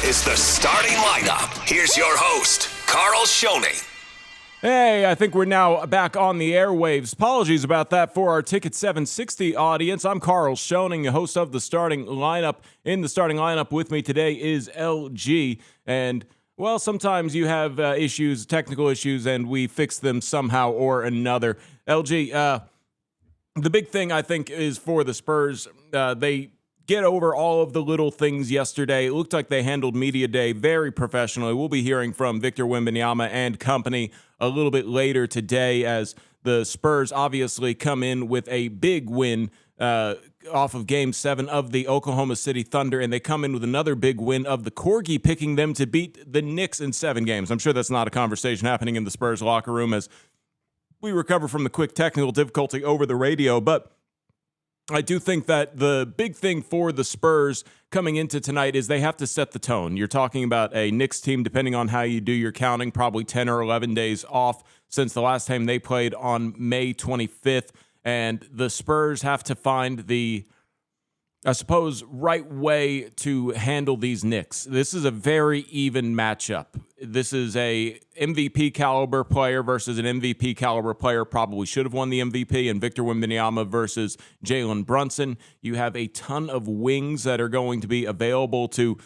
is the starting lineup. Here's your host, Karl Schoening. Hey, I think we're now back on the airwaves. Apologies about that for our Ticket 760 audience. I'm Karl Schoening, the host of the starting lineup. In the starting lineup with me today is LG. And, well, sometimes you have issues, technical issues, and we fix them somehow or another. LG, the big thing I think is for the Spurs, they get over all of the little things yesterday. It looked like they handled Media Day very professionally. We'll be hearing from Victor Wembanyama and company a little bit later today as the Spurs obviously come in with a big win off of Game 7 of the Oklahoma City Thunder, and they come in with another big win of the Corgi, picking them to beat the Knicks in 7 games. I'm sure that's not a conversation happening in the Spurs locker room as we recover from the quick technical difficulty over the radio, but I do think that the big thing for the Spurs coming into tonight is they have to set the tone. You're talking about a Knicks team, depending on how you do your counting, probably 10 or 11 days off since the last time they played on May 25th. And the Spurs have to find the, I suppose, right way to handle these Knicks. This is a very even matchup. This is a MVP caliber player versus an MVP caliber player, probably should have won the MVP, and Victor Wembanyama versus Jalen Brunson. You have a ton of wings that are going to be available to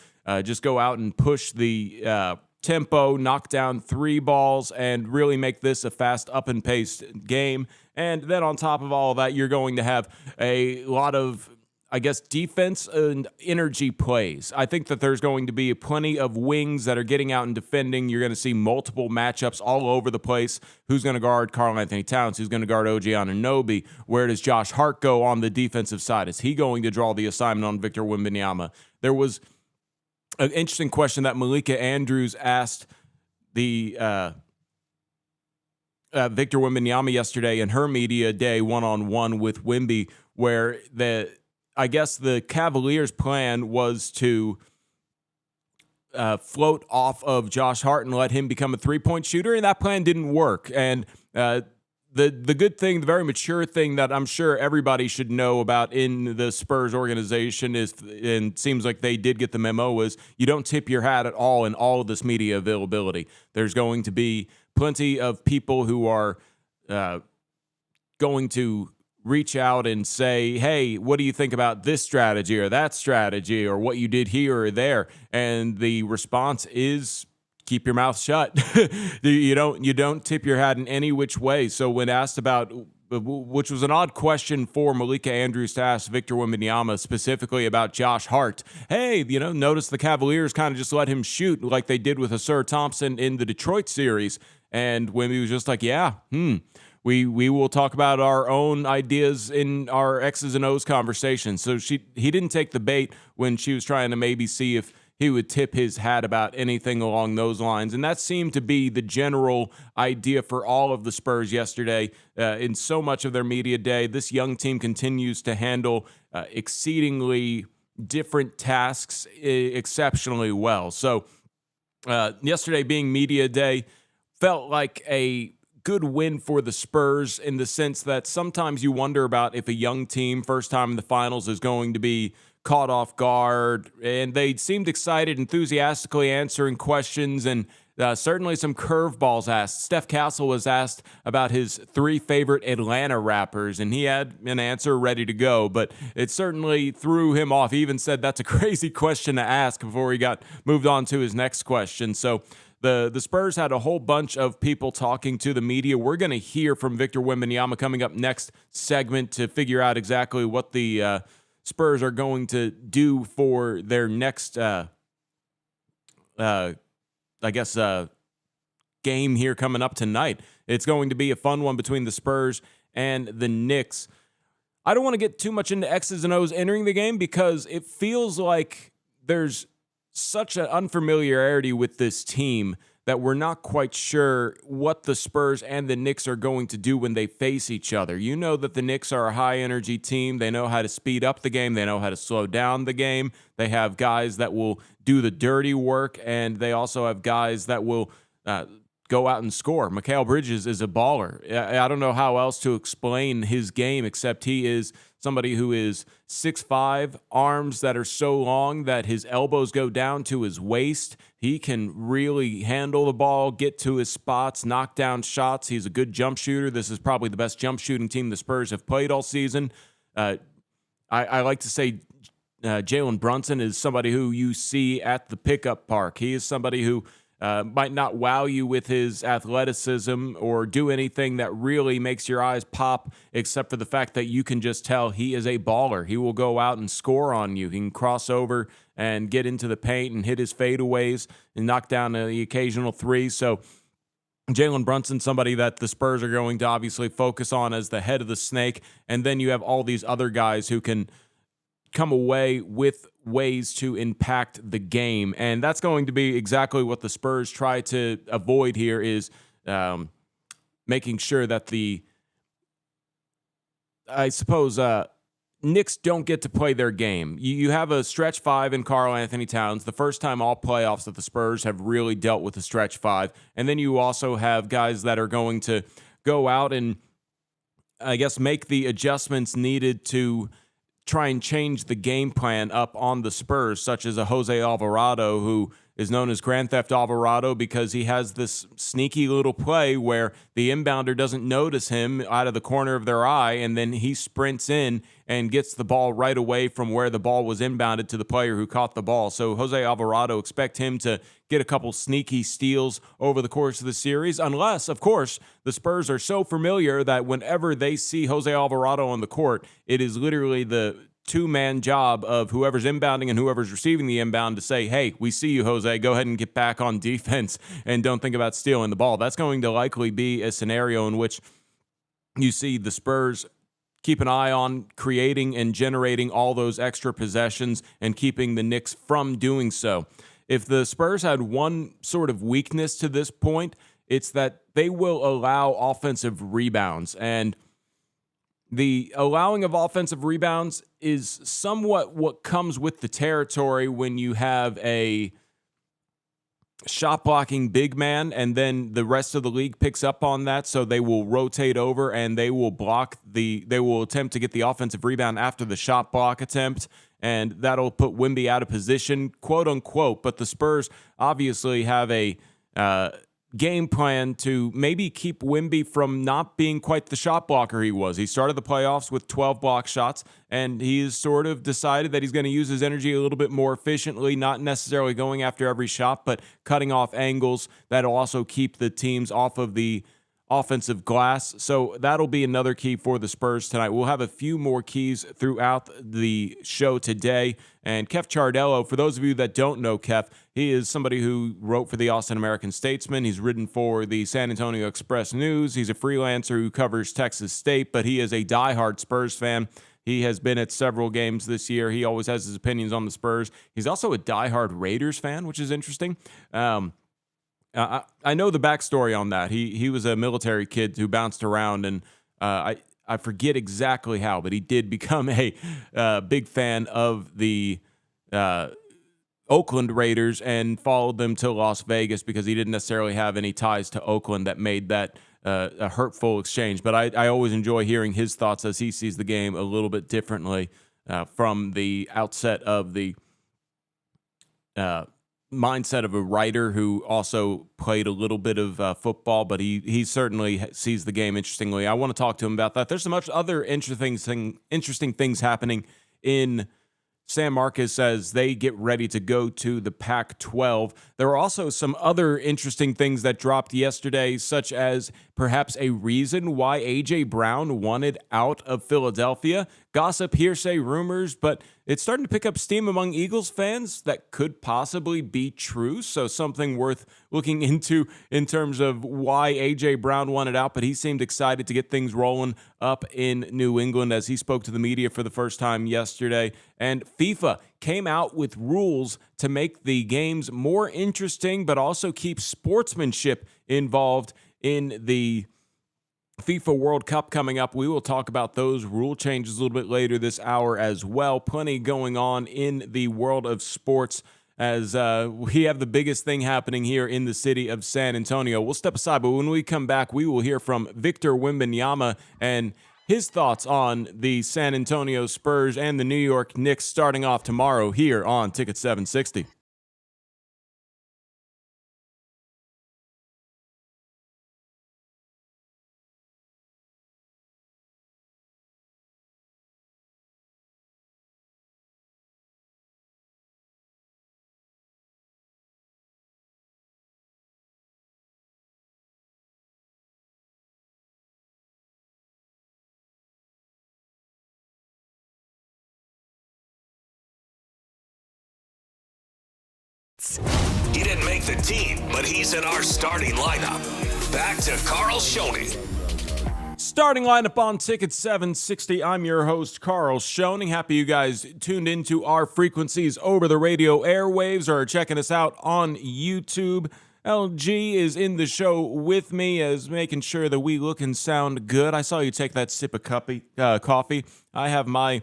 just go out and push the tempo, knock down 3 balls, and really make this a fast up and paced game. And then on top of all of that, you're going to have a lot of, I guess, defense and energy plays. I think that there's going to be plenty of wings that are getting out and defending. You're going to see multiple matchups all over the place. Who's going to guard Karl Anthony Towns? Who's going to guard OG Anunoby? Where does Josh Hart go on the defensive side? Is he going to draw the assignment on Victor Wembanyama? There was an interesting question that Malika Andrews asked the Victor Wembanyama yesterday in her media day one-on-one with Wemby, where I guess the Cavaliers' plan was to float off of Josh Hart and let him become a three-point shooter, and that plan didn't work. And the good thing, the very mature thing that I'm sure everybody should know about in the Spurs organization is, and seems like they did get the memo, was you don't tip your hat at all in all of this media availability. There's going to be plenty of people who are going to reach out and say, hey, what do you think about this strategy or that strategy or what you did here or there? And the response is keep your mouth shut. You don't tip your hat in any which way. So when asked about, which was an odd question for Malika Andrews to ask Victor Wembanyama specifically about Josh Hart. Hey, notice the Cavaliers kind of just let him shoot like they did with Asur Thompson in the Detroit series. And Wemby was just like, yeah, We will talk about our own ideas in our X's and O's conversation. So he didn't take the bait when she was trying to maybe see if he would tip his hat about anything along those lines. And that seemed to be the general idea for all of the Spurs yesterday. In so much of their media day, this young team continues to handle exceedingly different tasks exceptionally well. So yesterday being media day felt like a good win for the Spurs in the sense that sometimes you wonder about if a young team, first time in the finals, is going to be caught off guard. And they seemed excited, enthusiastically answering questions, and certainly some curveballs asked. Steph Castle was asked about his 3 favorite Atlanta rappers, and he had an answer ready to go, but it certainly threw him off. He even said that's a crazy question to ask before he got moved on to his next question. So The Spurs had a whole bunch of people talking to the media. We're going to hear from Victor Wembanyama coming up next segment to figure out exactly what the Spurs are going to do for their next, game here coming up tonight. It's going to be a fun one between the Spurs and the Knicks. I don't want to get too much into X's and O's entering the game because it feels like there's such an unfamiliarity with this team that we're not quite sure what the Spurs and the Knicks are going to do when they face each other. You know that the Knicks are a high-energy team. They know how to speed up the game. They know how to slow down the game. They have guys that will do the dirty work, and they also have guys that will go out and score. Mikal Bridges is a baller. I don't know how else to explain his game except he is somebody who is 6'5", arms that are so long that his elbows go down to his waist. He can really handle the ball, get to his spots, knock down shots. He's a good jump shooter. This is probably the best jump shooting team the Spurs have played all season. I like to say Jalen Brunson is somebody who you see at the pickup park. He is somebody who might not wow you with his athleticism or do anything that really makes your eyes pop, except for the fact that you can just tell he is a baller. He will go out and score on you. He can cross over and get into the paint and hit his fadeaways and knock down the occasional three. So Jalen Brunson, somebody that the Spurs are going to obviously focus on as the head of the snake. And then you have all these other guys who can come away with ways to impact the game. And that's going to be exactly what the Spurs try to avoid here, is making sure that Knicks don't get to play their game. You have a stretch five in Karl Anthony Towns, the first time all playoffs that the Spurs have really dealt with a stretch five. And then you also have guys that are going to go out and, I guess, make the adjustments needed to try and change the game plan up on the Spurs, such as a Jose Alvarado, who is known as Grand Theft Alvarado because he has this sneaky little play where the inbounder doesn't notice him out of the corner of their eye, and then he sprints in and gets the ball right away from where the ball was inbounded to the player who caught the ball. So Jose Alvarado, expect him to get a couple sneaky steals over the course of the series, unless, of course, the Spurs are so familiar that whenever they see Jose Alvarado on the court, it is literally the two-man job of whoever's inbounding and whoever's receiving the inbound to say, hey, we see you, Jose. Go ahead and get back on defense and don't think about stealing the ball. That's going to likely be a scenario in which you see the Spurs keep an eye on creating and generating all those extra possessions and keeping the Knicks from doing so. If the Spurs had one sort of weakness to this point, it's that they will allow offensive rebounds. And the allowing of offensive rebounds is somewhat what comes with the territory when you have a shot blocking big man and then the rest of the league picks up on that, so they will rotate over and they will attempt to get the offensive rebound after the shot block attempt, and that'll put Wemby out of position, quote unquote. But the Spurs obviously have a game plan to maybe keep Wemby from not being quite the shot blocker he was. He started the playoffs with 12 block shots, and he's sort of decided that he's going to use his energy a little bit more efficiently, not necessarily going after every shot, but cutting off angles that'll also keep the teams off of the offensive glass. So that'll be another key for the Spurs tonight. We'll have a few more keys throughout the show today. And Kef Chardello, for those of you that don't know Kef, he is somebody who wrote for the Austin American-Statesman. He's written for the San Antonio Express News. He's a freelancer who covers Texas State, but he is a diehard Spurs fan. He has been at several games this year. He always has his opinions on the Spurs. He's also a diehard Raiders fan, which is interesting. I know the backstory on that. He was a military kid who bounced around, and I forget exactly how, but he did become a big fan of the Oakland Raiders and followed them to Las Vegas because he didn't necessarily have any ties to Oakland that made that a hurtful exchange. But I always enjoy hearing his thoughts as he sees the game a little bit differently from the outset of the mindset of a writer who also played a little bit of football, but he certainly sees the game interestingly. I want to talk to him about that. There's so much other interesting things happening in San Marcos as they get ready to go to the Pac-12. There are also some other interesting things that dropped yesterday, such as perhaps a reason why A.J. Brown wanted out of Philadelphia. Gossip, hearsay, rumors, but it's starting to pick up steam among Eagles fans that could possibly be true. So something worth looking into in terms of why A.J. Brown wanted out, but he seemed excited to get things rolling up in New England as he spoke to the media for the first time yesterday. And FIFA came out with rules to make the games more interesting, but also keep sportsmanship involved in the FIFA World Cup coming up. We will talk about those rule changes a little bit later this hour as well. Plenty going on in the world of sports as we have the biggest thing happening here in the city of San Antonio. We'll step aside, but when we come back, we will hear from Victor Wembanyama and his thoughts on the San Antonio Spurs and the New York Knicks starting off tomorrow here on Ticket 760. He didn't make the team, but he's in our starting lineup. Back to Karl Schoening. Starting lineup on Ticket 760. I'm your host, Karl Schoening. Happy you guys tuned into our frequencies over the radio airwaves or are checking us out on YouTube. LG is in the show with me as making sure that we look and sound good. I saw you take that sip of coffee. I have my...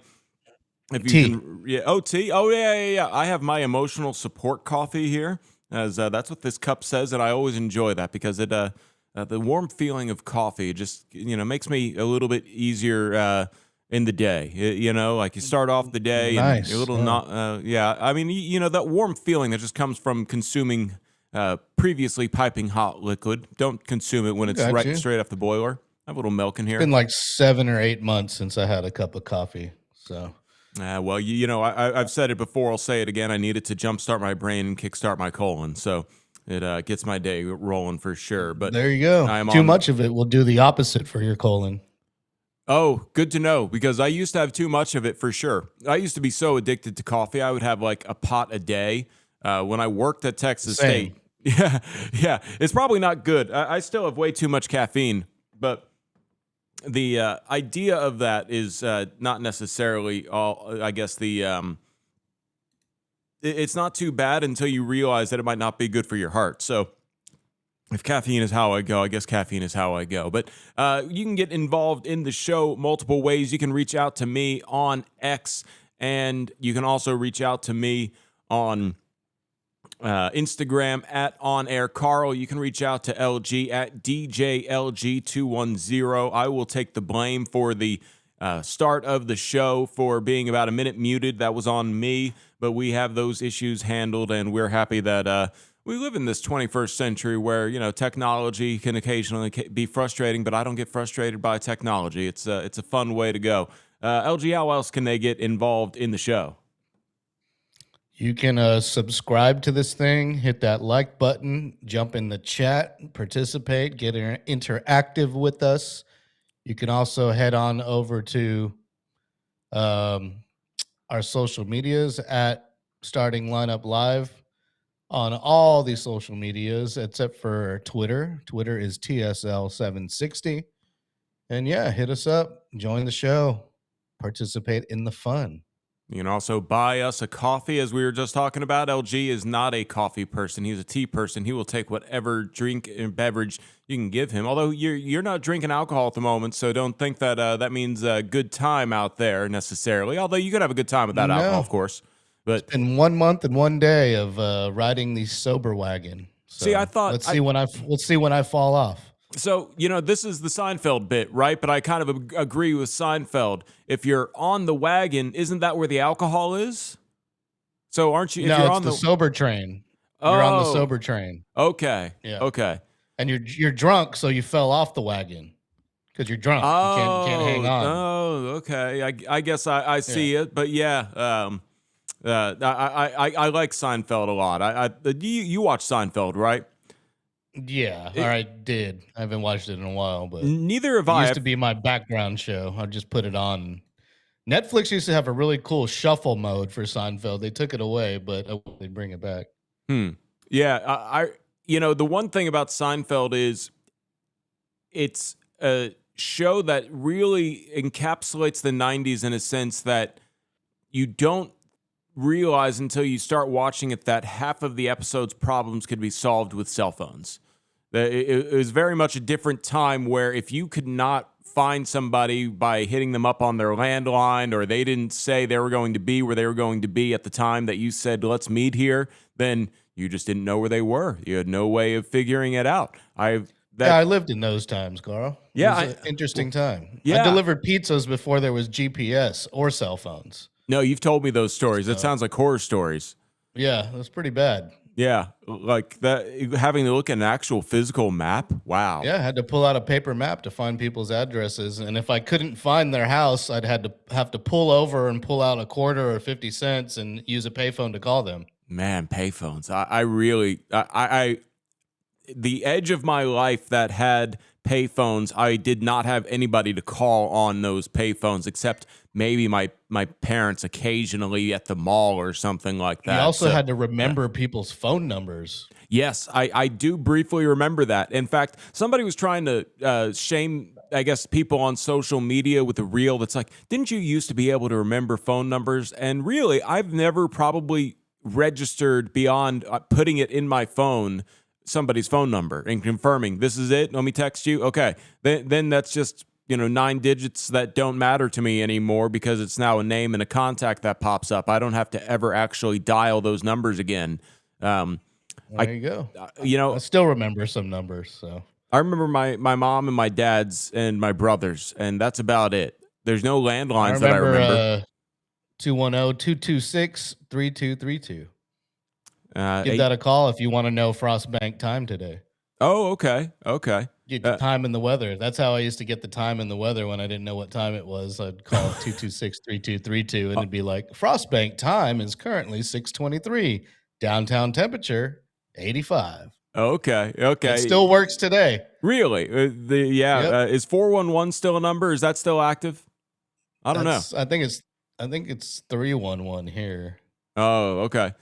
If you tea. Can, yeah, tea. Oh, yeah. I have my emotional support coffee here, as that's what this cup says, and I always enjoy that because it, the warm feeling of coffee just, makes me a little bit easier in the day. Like you start off the day and you're a little I mean, that warm feeling that just comes from consuming previously piping hot liquid. Don't consume it when it's straight off the boiler. I have a little milk in here. It's been like 7 or 8 months since I had a cup of coffee, so... Well, I've said it before. I'll say it again. I need it to jumpstart my brain and kickstart my colon, so it gets my day rolling for sure. But there you go. Too much of it will do the opposite for your colon. Oh, good to know, because I used to have too much of it for sure. I used to be so addicted to coffee. I would have like a pot a day when I worked at Texas State. Yeah. It's probably not good. I still have way too much caffeine, but the idea of that is not necessarily all. I guess it's not too bad until you realize that it might not be good for your heart. So if caffeine is how I go, I guess caffeine is how I go. But you can get involved in the show multiple ways. You can reach out to me on X, and you can also reach out to me on Instagram at On Air Karl. You can reach out to LG at DJLG210. I will take the blame for the start of the show for being about a minute muted. That was on me, but we have those issues handled, and we're happy that we live in this 21st century where, technology can occasionally be frustrating, but I don't get frustrated by technology. It's a fun way to go. LG, how else can they get involved in the show? You can subscribe to this thing, hit that like button, jump in the chat, participate, get interactive with us. You can also head on over to our social medias at Starting Lineup Live on all these social medias except for Twitter. Twitter is TSL760. And yeah, hit us up, join the show, participate in the fun. You can also buy us a coffee, as we were just talking about. LG is not a coffee person. He's a tea person. He will take whatever drink and beverage you can give him. Although you're not drinking alcohol at the moment, so don't think that that means a good time out there necessarily. Although you could have a good time without alcohol, of course. But it's been 1 month and 1 day of riding the sober wagon. So see, I thought let's see when I fall off. So, this is the Seinfeld bit, right? But I kind of agree with Seinfeld. If you're on the wagon, isn't that where the alcohol is? So aren't you? If you're on the sober train. Oh, you're on the sober train. Okay. Yeah. Okay. And you're drunk, so you fell off the wagon because you're drunk. Oh, you can't hang on. Oh, okay. I guess I see it, but yeah. I like Seinfeld a lot. You watch Seinfeld, right? Yeah, I did. I haven't watched it in a while, but neither have I. It used to be my background show. I'd just put it on. Netflix used to have a really cool shuffle mode for Seinfeld. They took it away, but they bring it back. Yeah, the one thing about Seinfeld is it's a show that really encapsulates the 90s in a sense that you don't realize until you start watching it that half of the episode's problems could be solved with cell phones. It was very much a different time where if you could not find somebody by hitting them up on their landline, or they didn't say they were going to be where they were going to be at the time that you said, let's meet here, then you just didn't know where they were. You had no way of figuring it out. I lived in those times, Karl. It was an interesting time. Yeah. I delivered pizzas before there was GPS or cell phones. No, you've told me those stories. It sounds like horror stories. Yeah, it was pretty bad. Yeah, like that, having to look at an actual physical map. Wow. Yeah, I had to pull out a paper map to find people's addresses, and if I couldn't find their house, I'd have to pull over and pull out a quarter or 50 cents and use a payphone to call them. Man, payphones. The edge of my life that had payphones, I did not have anybody to call on those payphones except maybe my parents occasionally at the mall or something like that. You also had to remember people's phone numbers. Yes, I do briefly remember that. In fact, somebody was trying to shame, I guess, people on social media with a reel that's like, didn't you used to be able to remember phone numbers? And really, I've never probably registered beyond putting it in my phone, somebody's phone number, and confirming, this is it, let me text you. Okay, then that's just 9 digits that don't matter to me anymore because it's now a name and a contact that pops up. I don't have to ever actually dial those numbers again. There you go. I still remember some numbers. So I remember my mom and my dad's and my brother's, and that's about it. There's no landlines that I remember. 210-226-3232. Give that a call if you want to know Frostbank time today. Oh, okay. Get the time and the weather. That's how I used to get the time and the weather when I didn't know what time it was. I'd call 226-3232 and it'd be like, Frostbank time is currently 6:23. Downtown temperature 85. Okay. It still works today. Really? Is 411 still a number? Is that still active? I don't know. I think it's 311 here. Oh, okay.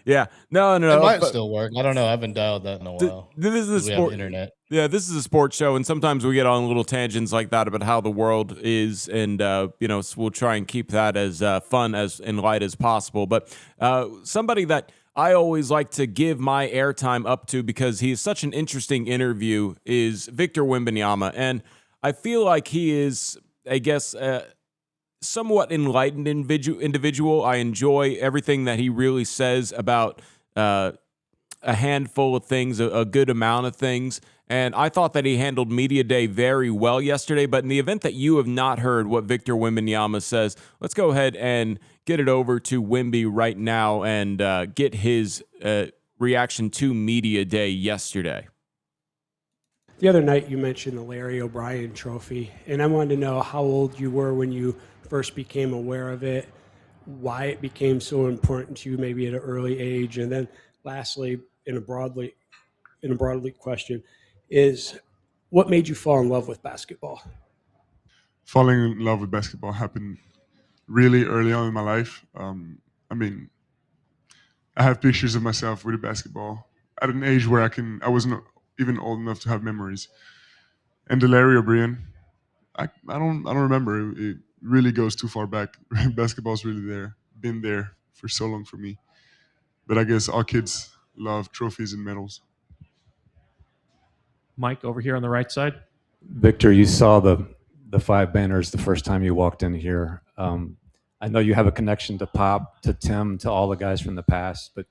Yeah. No. It might still work. I don't know. I haven't dialed that in a while. This is a sport internet. Yeah, this is a sports show, and sometimes we get on little tangents like that about how the world is, and so we'll try and keep that as fun and light as possible. But somebody that I always like to give my airtime up to because he is such an interesting interview is Victor Wembanyama, and I feel like he is, I guess, somewhat enlightened individual. I enjoy everything that he really says about a handful of things, a good amount of things. And I thought that he handled Media Day very well yesterday. But in the event that you have not heard what Victor Wembanyama says, let's go ahead and get it over to Wemby right now and get his reaction to Media Day yesterday. The other night you mentioned the Larry O'Brien Trophy, and I wanted to know how old you were when you first became aware of it, why it became so important to you maybe at an early age, and then lastly, in a broadly question, is what made you fall in love with basketball? Falling in love with basketball happened really early on in my life. I have pictures of myself with a basketball at an age where I wasn't even old enough to have memories. And the Larry O'Brien, I don't remember. It really goes too far back. Basketball's really been there for so long for me. But I guess all kids love trophies and medals. Mike, over here on the right side. Victor, you saw the 5 banners the first time you walked in here. I know you have a connection to Pop, to Tim, to all the guys from the past, but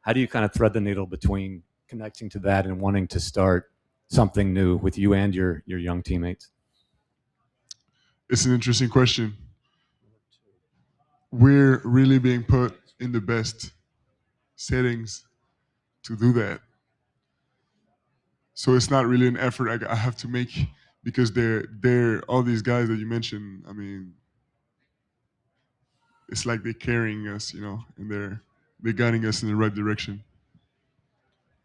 how do you kind of thread the needle between connecting to that and wanting to start something new with you and your young teammates? It's an interesting question. We're really being put in the best settings to do that. So it's not really an effort I have to make because they're all these guys that you mentioned. I mean, it's like they're carrying us, and they're guiding us in the right direction.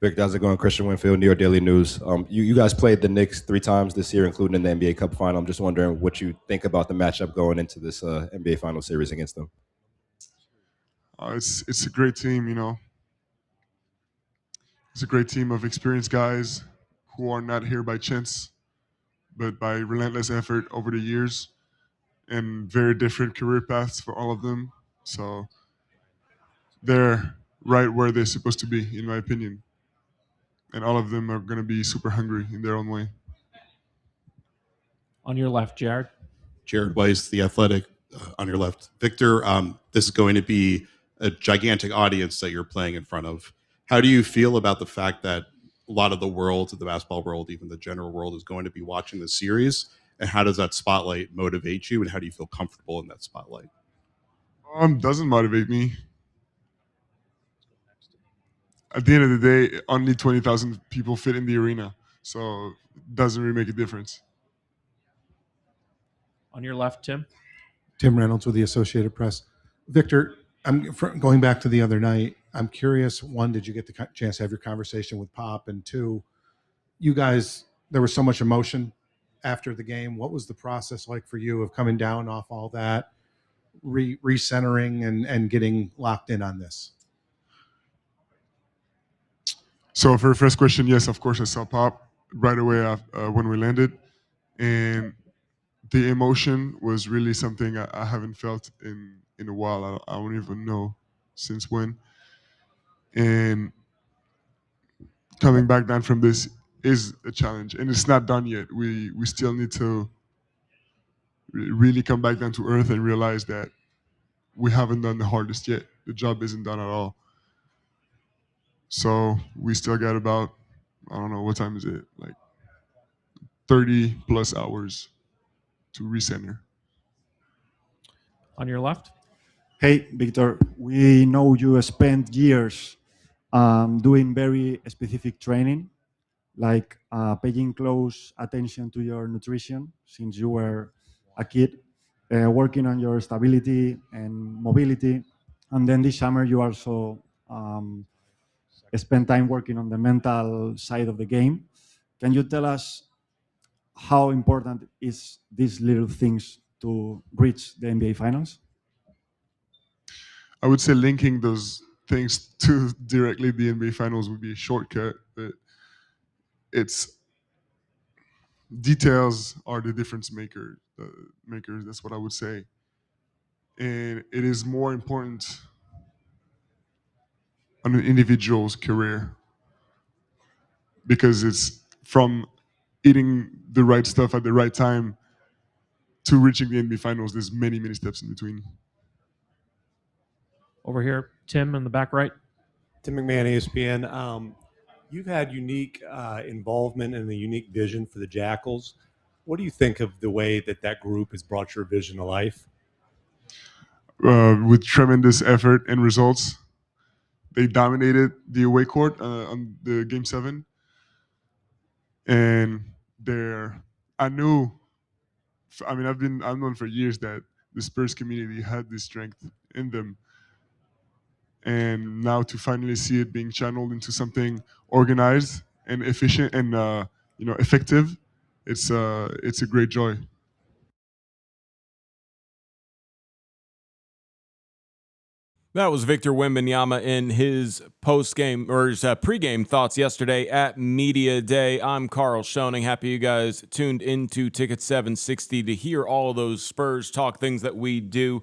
Victor, how's it going? Christian Winfield, New York Daily News. You guys played the Knicks 3 times this year, including in the NBA Cup final. I'm just wondering what you think about the matchup going into this NBA final series against them. It's a great team, It's a great team of experienced guys who are not here by chance, but by relentless effort over the years, and very different career paths for all of them. So they're right where they're supposed to be, in my opinion. And all of them are going to be super hungry in their own way. On your left, Jared. Jared Weiss, The Athletic, on your left. Victor, this is going to be a gigantic audience that you're playing in front of. How do you feel about the fact that a lot of the world, the basketball world, even the general world, is going to be watching the series? And how does that spotlight motivate you? And how do you feel comfortable in that spotlight? Doesn't motivate me. At the end of the day, only 20,000 people fit in the arena, so it doesn't really make a difference. On your left, Tim. Tim Reynolds with the Associated Press. Victor, going back to the other night, I'm curious, one, did you get the chance to have your conversation with Pop? And two, you guys, there was so much emotion after the game. What was the process like for you of coming down off all that, recentering and getting locked in on this? So for the first question, yes, of course I saw Pop right away when we landed. And the emotion was really something I haven't felt in a while. I don't even know since when. And coming back down from this is a challenge, and it's not done yet. We still need to really come back down to earth and realize that we haven't done the hardest yet. The job isn't done at all. So we still got about, I don't know, what time is it? Like 30 plus hours to recenter. On your left. Hey, Victor, we know you spent years doing very specific training, like paying close attention to your nutrition since you were a kid, working on your stability and mobility. And then this summer, you also spent time working on the mental side of the game. Can you tell us how important is these little things to reach the NBA Finals? I would say linking those things to directly the NBA Finals would be a shortcut, but it's details are the difference makers. That's what I would say, and it is more important on an individual's career because it's from eating the right stuff at the right time to reaching the NBA Finals. There's many steps in between. Over here, Tim in the back right. Tim McMahon, ESPN. You've had unique involvement and a unique vision for the Jackals. What do you think of the way that group has brought your vision to life? With tremendous effort and results, they dominated the away court on the Game 7. And I've known for years that the Spurs community had this strength in them. And now to finally see it being channeled into something organized and efficient and effective, it's a great joy. That was Victor Wembanyama in his post-game or his pre-game thoughts yesterday at Media Day. I'm Karl Schoening. Happy you guys tuned into Ticket 760 to hear all of those Spurs talk things that we do.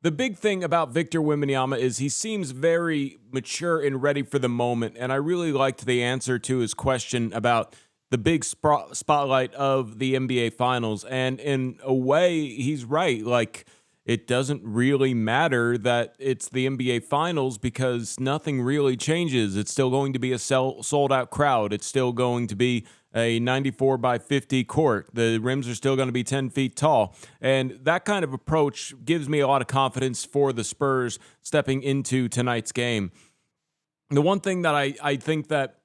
The big thing about Victor Wembanyama is he seems very mature and ready for the moment, and I really liked the answer to his question about the big spotlight of the NBA Finals. And in a way, he's right. Like, it doesn't really matter that it's the NBA Finals because nothing really changes. It's still going to be a sold-out crowd. It's still going to be a 94 by 50 court. The rims are still going to be 10 feet tall. And that kind of approach gives me a lot of confidence for the Spurs stepping into tonight's game. The one thing that I think that,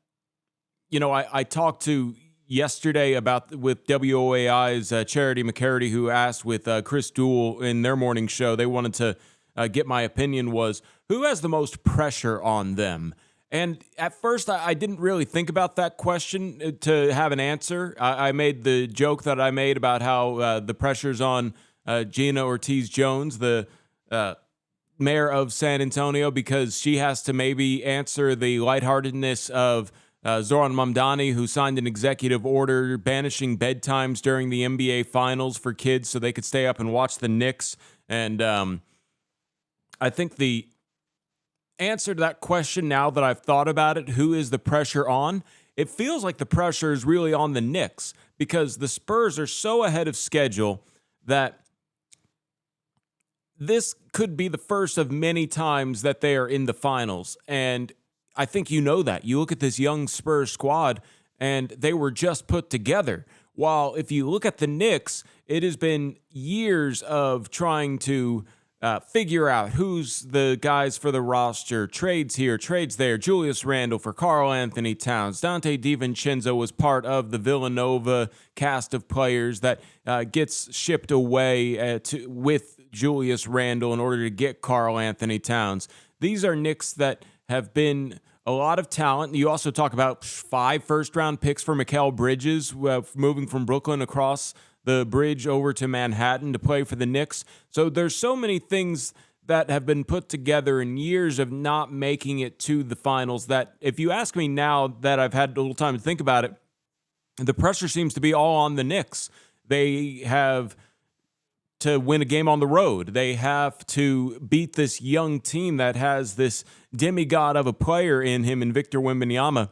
I talked to yesterday with WOAI's Charity McCarty, who asked with Chris Duell in their morning show, they wanted to get my opinion, was who has the most pressure on them? And at first, I didn't really think about that question to have an answer. I made the joke that I made about how the pressure's on Gina Ortiz-Jones, the mayor of San Antonio, because she has to maybe answer the lightheartedness of Zoran Mamdani, who signed an executive order banishing bedtimes during the NBA Finals for kids so they could stay up and watch the Knicks. And I think the answer to that question, now that I've thought about it, who is the pressure on? It feels like the pressure is really on the Knicks because the Spurs are so ahead of schedule that this could be the first of many times that they are in the finals. And I think you know that. You look at this young Spurs squad, and they were just put together. While if you look at the Knicks, it has been years of trying to figure out who's the guys for the roster, trades here, trades there. Julius Randle for Karl Anthony Towns. Dante DiVincenzo was part of the Villanova cast of players that gets shipped away with Julius Randle in order to get Karl Anthony Towns. These are Knicks that have been a lot of talent. You also talk about 5 first-round picks for Mikal Bridges, moving from Brooklyn across the bridge over to Manhattan to play for the Knicks. So there's so many things that have been put together in years of not making it to the finals that if you ask me now that I've had a little time to think about it, the pressure seems to be all on the Knicks. They have to win a game on the road. They have to beat this young team that has this demigod of a player in him in Victor Wembanyama.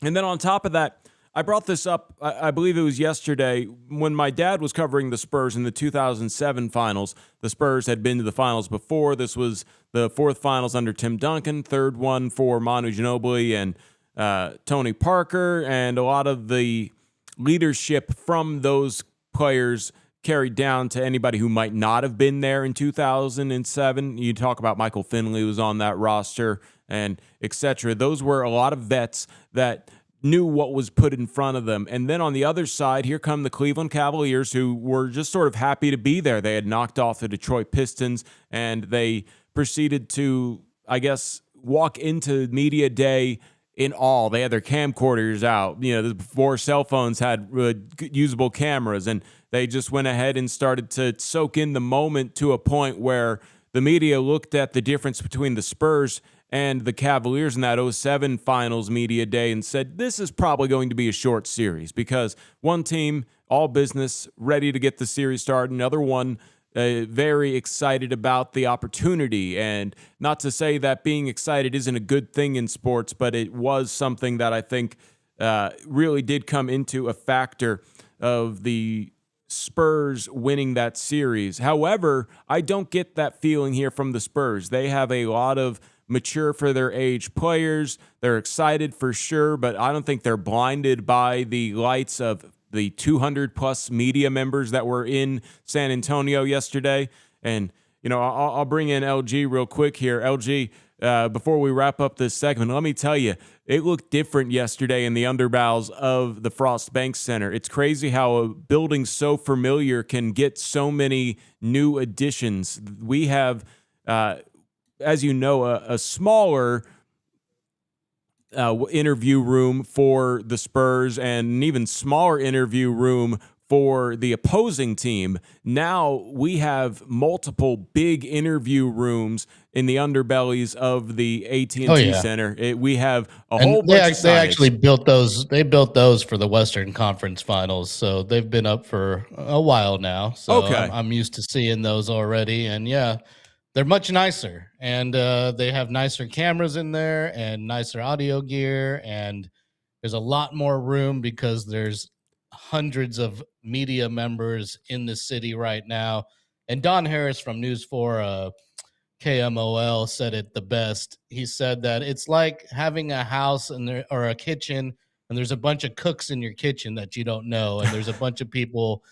And then on top of that, I brought this up, I believe it was yesterday, when my dad was covering the Spurs in the 2007 finals. The Spurs had been to the finals before. This was the 4th finals under Tim Duncan, 3rd one for Manu Ginobili and Tony Parker, and a lot of the leadership from those players carried down to anybody who might not have been there in 2007. You talk about Michael Finley was on that roster and etc. Those were a lot of vets that knew what was put in front of them. And then on the other side, here come the Cleveland Cavaliers, who were just sort of happy to be there. They had knocked off the Detroit Pistons, and they proceeded to, I guess, walk into media day in awe. They had their camcorders out, before cell phones had usable cameras, and they just went ahead and started to soak in the moment to a point where the media looked at the difference between the Spurs and the Cavaliers in that 07 finals media day and said, this is probably going to be a short series because one team, all business, ready to get the series started, another one very excited about the opportunity. And not to say that being excited isn't a good thing in sports, but it was something that I think really did come into a factor of the Spurs winning that series. However, I don't get that feeling here from the Spurs. They have a lot of mature for their age players. They're excited for sure, but I don't think they're blinded by the lights of the 200-plus media members that were in San Antonio yesterday. And, I'll bring in LG real quick here. LG, before we wrap up this segment, let me tell you, it looked different yesterday in the underbowels of the Frost Bank Center. It's crazy how a building so familiar can get so many new additions. We have, as you know, a smaller interview room for the Spurs and an even smaller interview room for the opposing team. Now we have multiple big interview rooms in the underbellies of the AT&T Center. We have a whole bunch of they actually built those. They built those for the Western Conference Finals, so they've been up for a while now. So I'm used to seeing those already, and they're much nicer, and they have nicer cameras in there and nicer audio gear, and there's a lot more room because there's hundreds of media members in the city right now. And Don Harris from News 4 KMOL said it the best. He said that it's like having a house or a kitchen, and there's a bunch of cooks in your kitchen that you don't know, and there's a bunch of people,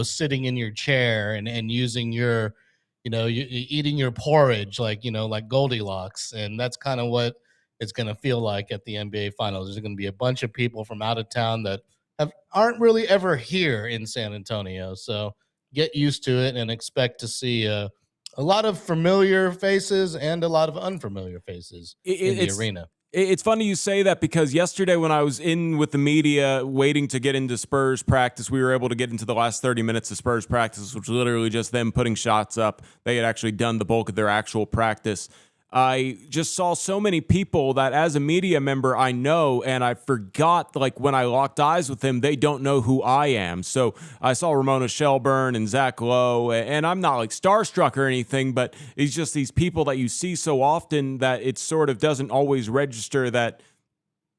sitting in your chair and using your you eating your porridge like Goldilocks. And that's kind of what it's going to feel like at the NBA Finals. There's going to be a bunch of people from out of town that aren't really ever here in San Antonio. So get used to it and expect to see a lot of familiar faces and a lot of unfamiliar faces in the arena. It's funny you say that because yesterday when I was in with the media waiting to get into Spurs practice, we were able to get into the last 30 minutes of Spurs practice, which was literally just them putting shots up. They had actually done the bulk of their actual practice. I just saw so many people that as a media member I know, and I forgot, when I locked eyes with them, they don't know who I am. So I saw Ramona Shelburne and Zach Lowe, and I'm not starstruck or anything, but it's just these people that you see so often that it sort of doesn't always register that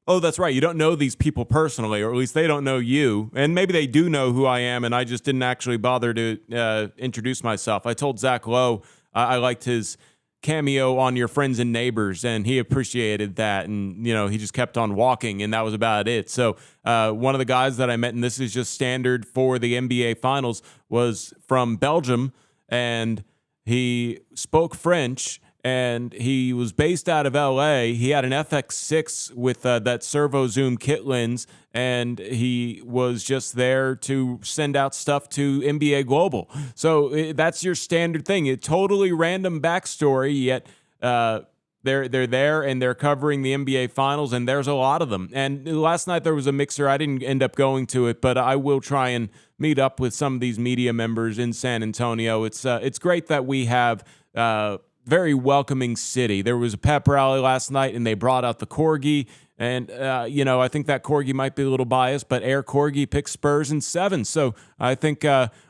Oh, that's right. You don't know these people personally, or at least they don't know you. And maybe they do know who I am, and I just didn't actually bother to introduce myself. I told Zach Lowe I liked his cameo on Your Friends and Neighbors, and he appreciated that. And, he just kept on walking, and that was about it. So one of the guys that I met, and this is just standard for the NBA Finals, was from Belgium, and he spoke French. And he was based out of LA. He had an FX6 with that servo zoom kit lens, and he was just there to send out stuff to NBA Global. So that's your standard thing. A totally random backstory, yet they're there and they're covering the NBA Finals, and there's a lot of them. And last night there was a mixer. I didn't end up going to it, but I will try and meet up with some of these media members in San Antonio. It's great that we have very welcoming city. There was a pep rally last night, and they brought out the Corgi. And, I think that Corgi might be a little biased, but Air Corgi picked Spurs in 7. So I think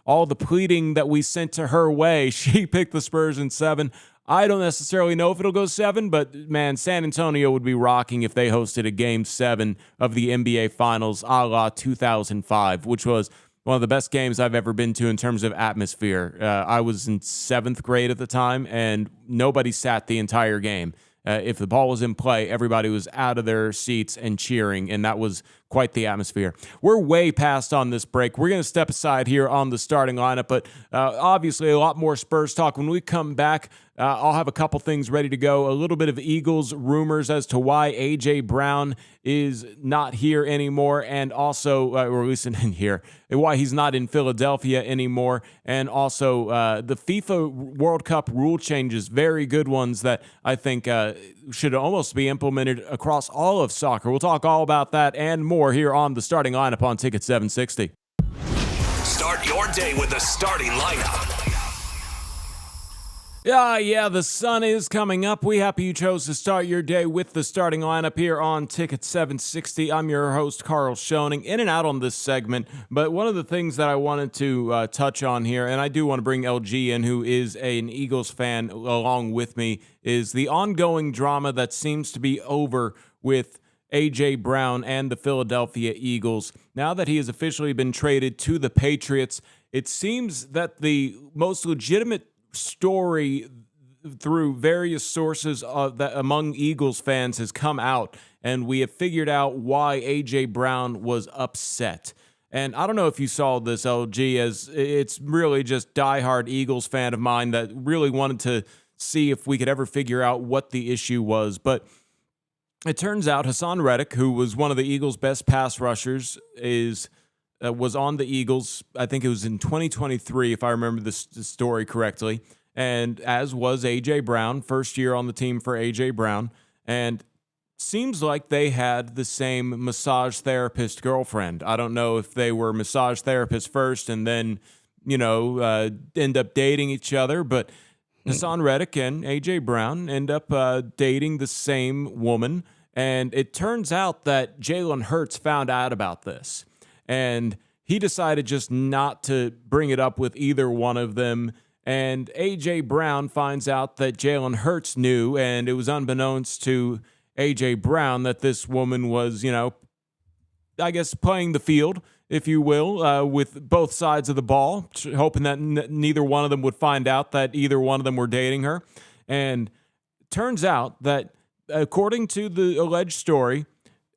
all the pleading that we sent to her way, she picked the Spurs in 7. I don't necessarily know if it'll go 7, but, man, San Antonio would be rocking if they hosted a Game 7 of the NBA Finals a la 2005, which was one of the best games I've ever been to in terms of atmosphere. I was in 7th grade at the time, and nobody sat the entire game. If the ball was in play, everybody was out of their seats and cheering, and that was quite the atmosphere. We're way past on this break. We're going to step aside here on the starting lineup, but obviously a lot more Spurs talk. When we come back, I'll have a couple things ready to go. A little bit of Eagles rumors as to why A.J. Brown is not here anymore, and also, or at least in here, why he's not in Philadelphia anymore, and also the FIFA World Cup rule changes, very good ones that I think should almost be implemented across all of soccer. We'll talk all about that and more here on the starting lineup on Ticket 760. Start your day with the starting lineup. Yeah, the sun is coming up. We happy you chose to start your day with the starting lineup here on Ticket 760. I'm your host, Karl Schoening, in and out on this segment. But one of the things that I wanted to touch on here, and I do want to bring LG in, who is an Eagles fan along with me, is the ongoing drama that seems to be over with A.J. Brown and the Philadelphia Eagles. Now that he has officially been traded to the Patriots, it seems that the most legitimate story through various sources that among Eagles fans has come out, and we have figured out why A.J. Brown was upset. And I don't know if you saw this, LG, as it's really just diehard Eagles fan of mine that really wanted to see if we could ever figure out what the issue was. But it turns out Hassan Reddick, who was one of the Eagles' best pass rushers, was on the Eagles. I think it was in 2023, if I remember the story correctly. And as was A.J. Brown, first year on the team for A.J. Brown. And seems like they had the same massage therapist girlfriend. I don't know if they were massage therapists first and then, end up dating each other. But Hassan Reddick and A.J. Brown end up dating the same woman. And it turns out that Jalen Hurts found out about this. And he decided just not to bring it up with either one of them. And A.J. Brown finds out that Jalen Hurts knew, and it was unbeknownst to A.J. Brown that this woman was, I guess playing the field, if you will, with both sides of the ball, hoping that neither one of them would find out that either one of them were dating her. And it turns out that, according to the alleged story,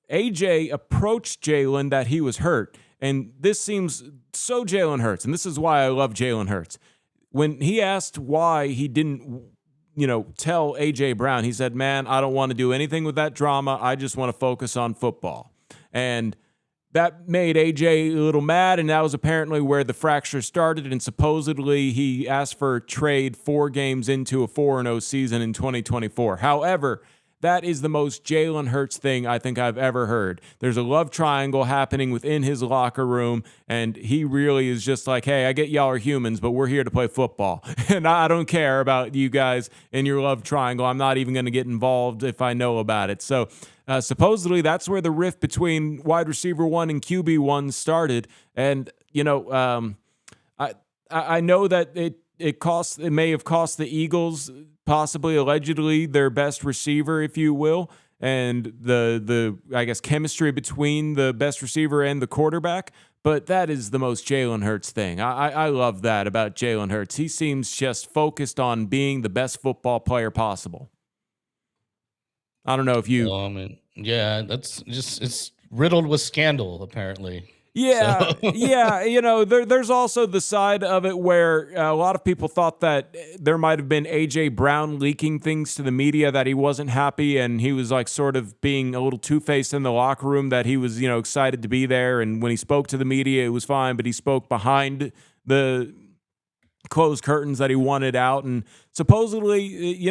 AJ approached Jalen that he was hurt. And this seems so Jalen Hurts. And this is why I love Jalen Hurts. When he asked why he didn't, tell AJ Brown, he said, man, I don't want to do anything with that drama. I just want to focus on football. And that made AJ a little mad. And that was apparently where the fracture started. And supposedly he asked for a trade 4 games into a 4-0 season in 2024. However, that is the most Jalen Hurts thing I think I've ever heard. There's a love triangle happening within his locker room, and he really is just like, hey, I get y'all are humans, but we're here to play football. And I don't care about you guys in your love triangle. I'm not even going to get involved if I know about it. So supposedly that's where the rift between wide receiver 1 and QB 1 started. And, I know that it may have cost the Eagles, possibly allegedly, their best receiver, if you will. and the I guess chemistry between the best receiver and the quarterback. But that is the most Jalen Hurts thing. I love that about Jalen Hurts. He seems just focused on being the best football player possible. I don't know if you. Well, I mean, yeah, that's just it's riddled with scandal, apparently. Yeah, So- yeah. There's also the side of it where a lot of people thought that there might have been A.J. Brown leaking things to the media, that he wasn't happy and he was like sort of being a little two-faced in the locker room, that he was, excited to be there. And when he spoke to the media, it was fine, but he spoke behind the closed curtains that he wanted out. And supposedly,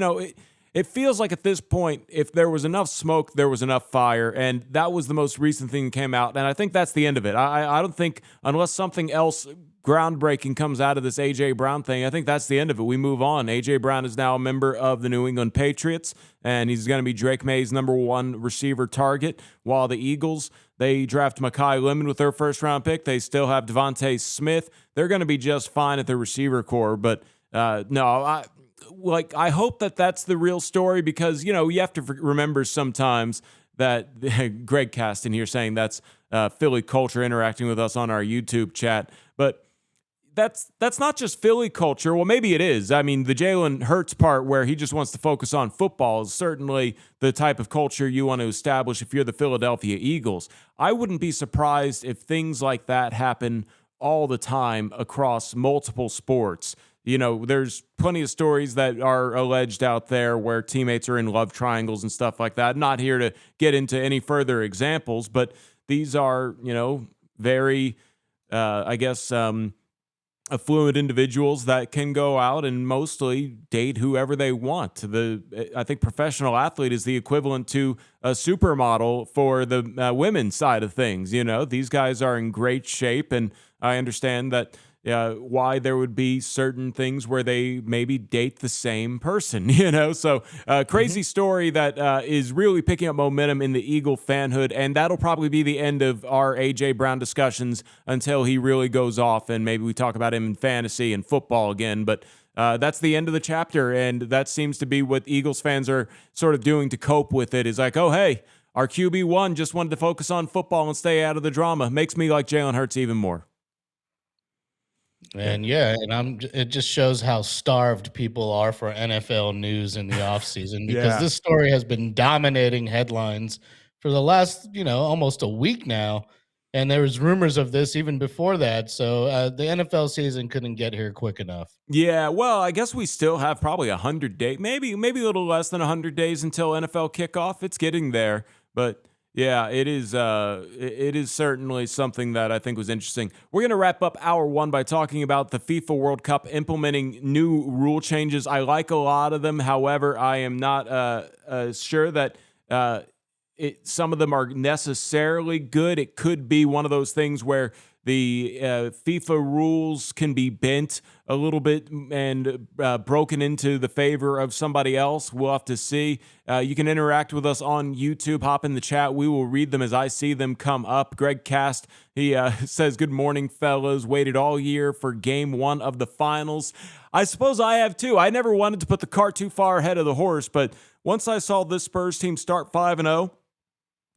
it feels like at this point, if there was enough smoke, there was enough fire, and that was the most recent thing that came out, and I think that's the end of it. I don't think, unless something else groundbreaking comes out of this A.J. Brown thing, I think that's the end of it. We move on. A.J. Brown is now a member of the New England Patriots, and he's going to be Drake May's #1 receiver target, while the Eagles, they draft Mekhi Lemon with their first-round pick. They still have Devontae Smith. They're going to be just fine at the receiver core, but no, I hope that that's the real story, because, you have to remember sometimes that Greg Caston here saying that's Philly culture interacting with us on our YouTube chat. But that's not just Philly culture. Well, maybe it is. I mean, the Jalen Hurts part where he just wants to focus on football is certainly the type of culture you want to establish if you're the Philadelphia Eagles. I wouldn't be surprised if things like that happen all the time across multiple sports. There's plenty of stories that are alleged out there where teammates are in love triangles and stuff like that. Not here to get into any further examples, but these are, very, affluent individuals that can go out and mostly date whoever they want. I think professional athlete is the equivalent to a supermodel for the women's side of things. These guys are in great shape, and I understand that why there would be certain things where they maybe date the same person, So crazy story that is really picking up momentum in the Eagle fanhood, and that'll probably be the end of our A.J. Brown discussions until he really goes off and maybe we talk about him in fantasy and football again. But that's the end of the chapter, and that seems to be what Eagles fans are sort of doing to cope with it, is like, oh, hey, our QB1 just wanted to focus on football and stay out of the drama. Makes me like Jalen Hurts even more. And it just shows how starved people are for NFL news in the offseason, because this story has been dominating headlines for the last, almost a week now. And there was rumors of this even before that. So the NFL season couldn't get here quick enough. Yeah, well, I guess we still have probably 100 days, maybe a little less than 100 days until NFL kickoff. It's getting there, but yeah, it is certainly something that I think was interesting. We're going to wrap up hour one by talking about the FIFA World Cup implementing new rule changes. I like a lot of them. However, I am not sure that some of them are necessarily good. It could be one of those things where the FIFA rules can be bent a little bit and broken into the favor of somebody else. We'll have to see. You can interact with us on YouTube. Hop in the chat. We will read them as I see them come up. Greg Cast, he says, good morning, fellas. Waited all year for game one of the finals. I suppose I have too. I never wanted to put the cart too far ahead of the horse, but once I saw this Spurs team start 5-0,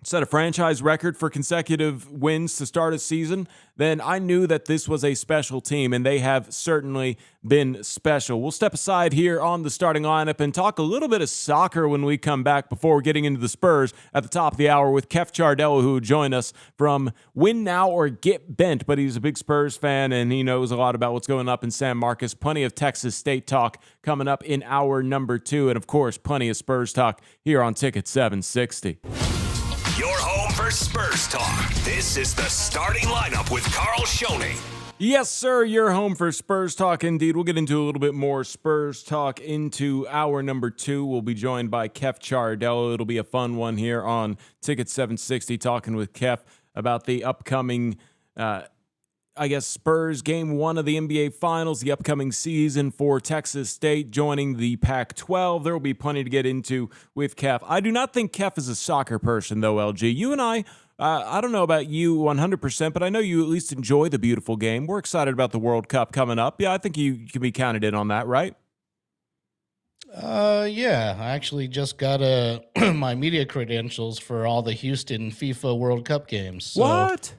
set a franchise record for consecutive wins to start a season, then I knew that this was a special team, and they have certainly been special. We'll step aside here on the starting lineup and talk a little bit of soccer when we come back before getting into the Spurs at the top of the hour with Kef Chardella, who will join us from Win Now or Get Bent, but he's a big Spurs fan, and he knows a lot about what's going up in San Marcos. Plenty of Texas State talk coming up in hour number 2, and of course, plenty of Spurs talk here on Ticket 760. Your home for Spurs talk. This is the starting lineup with Karl Schoening. Yes, sir. You're home for Spurs talk indeed. We'll get into a little bit more Spurs talk into hour number 2. We'll be joined by Kef Chardella. It'll be a fun one here on Ticket 760, talking with Kef about the upcoming Spurs game 1 of the NBA Finals, the upcoming season for Texas State joining the Pac-12. There will be plenty to get into with Kef. I do not think Kef is a soccer person, though, LG. You and I don't know about you 100%, but I know you at least enjoy the beautiful game. We're excited about the World Cup coming up. Yeah, I think you can be counted in on that, right? Yeah, I actually just got my media credentials for all the Houston FIFA World Cup games. So, What?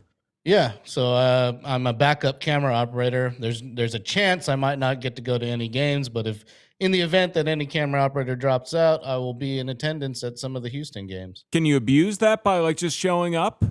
Yeah, so I'm a backup camera operator. There's a chance I might not get to go to any games, but if in the event that any camera operator drops out, I will be in attendance at some of the Houston games. Can you abuse that by like just showing up?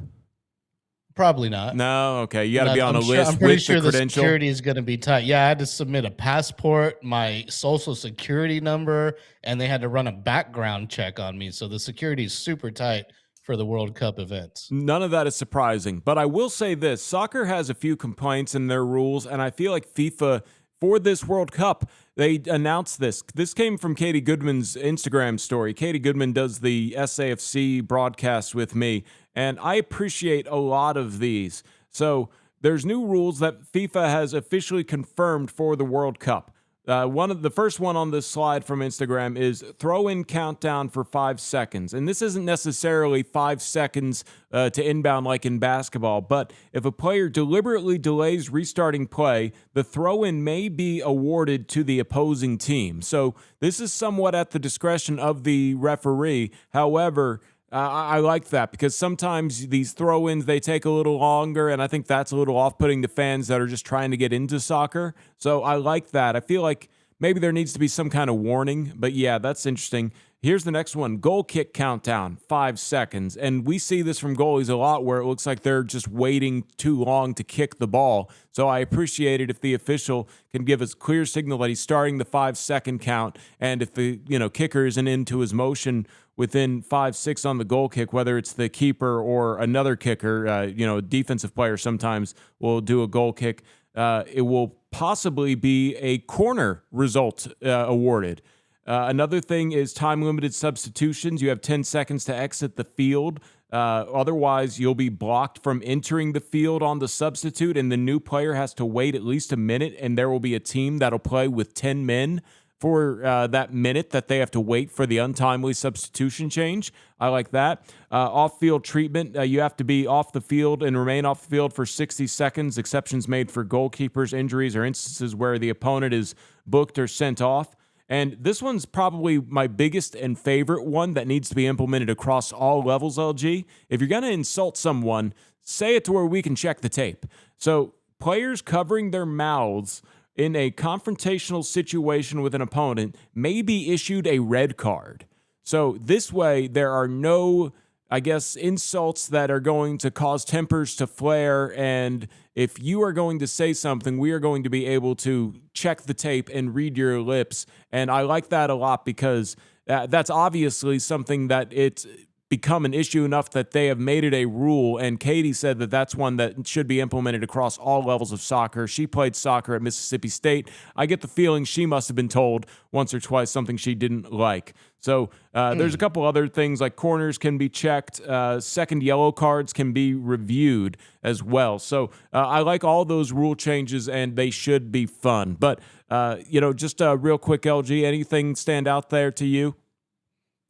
Probably not. No, okay. You got to be on a I'm list pretty with sure the the credential. security is going to be tight. Yeah, I had to submit a passport, my social security number, and they had to run a background check on me. So the security is super tight for the World Cup events. None of that is surprising, but I will say this: soccer has a few complaints in their rules, and I feel like FIFA for this World Cup, they announced this. This came from Katie Goodman's Instagram story. Katie Goodman does the SAFC broadcast with me, and I appreciate a lot of these. So there's new rules that FIFA has officially confirmed for the World Cup. The first one on this slide from Instagram is throw-in countdown for 5 seconds. And this isn't necessarily 5 seconds to inbound like in basketball, but if a player deliberately delays restarting play, the throw-in may be awarded to the opposing team. So this is somewhat at the discretion of the referee. However, I like that because sometimes these throw-ins, they take a little longer, and I think that's a little off-putting to fans that are just trying to get into soccer. So I like that. I feel like maybe there needs to be some kind of warning, but yeah, that's interesting. Here's the next one, goal kick countdown, 5 seconds. And we see this from goalies a lot where it looks like they're just waiting too long to kick the ball. So I appreciate it if the official can give us clear signal that he's starting the 5-second count, and if the kicker isn't into his motion within 5-6 on the goal kick, whether it's the keeper or another kicker, a defensive player sometimes will do a goal kick. It will possibly be a corner result awarded. Another thing is time-limited substitutions. You have 10 seconds to exit the field. Otherwise, you'll be blocked from entering the field on the substitute, and the new player has to wait at least a minute, and there will be a team that'll play with 10 men for that minute that they have to wait for the untimely substitution change. I like that. Off-field treatment, you have to be off the field and remain off the field for 60 seconds. Exceptions made for goalkeepers, injuries, or instances where the opponent is booked or sent off. And this one's probably my biggest and favorite one that needs to be implemented across all levels, LG. If you're going to insult someone, say it to where we can check the tape. So players covering their mouths in a confrontational situation with an opponent may be issued a red card. So this way, there are no, insults that are going to cause tempers to flare. And if you are going to say something, we are going to be able to check the tape and read your lips. And I like that a lot because that's obviously something that it's become an issue enough that they have made it a rule, and Katie said that that's one that should be implemented across all levels of soccer. She played soccer at Mississippi State. I get the feeling she must have been told once or twice something she didn't like. So there's a couple other things like corners can be checked. Second yellow cards can be reviewed as well. So I like all those rule changes, and they should be fun. But, just real quick, LG, anything stand out there to you?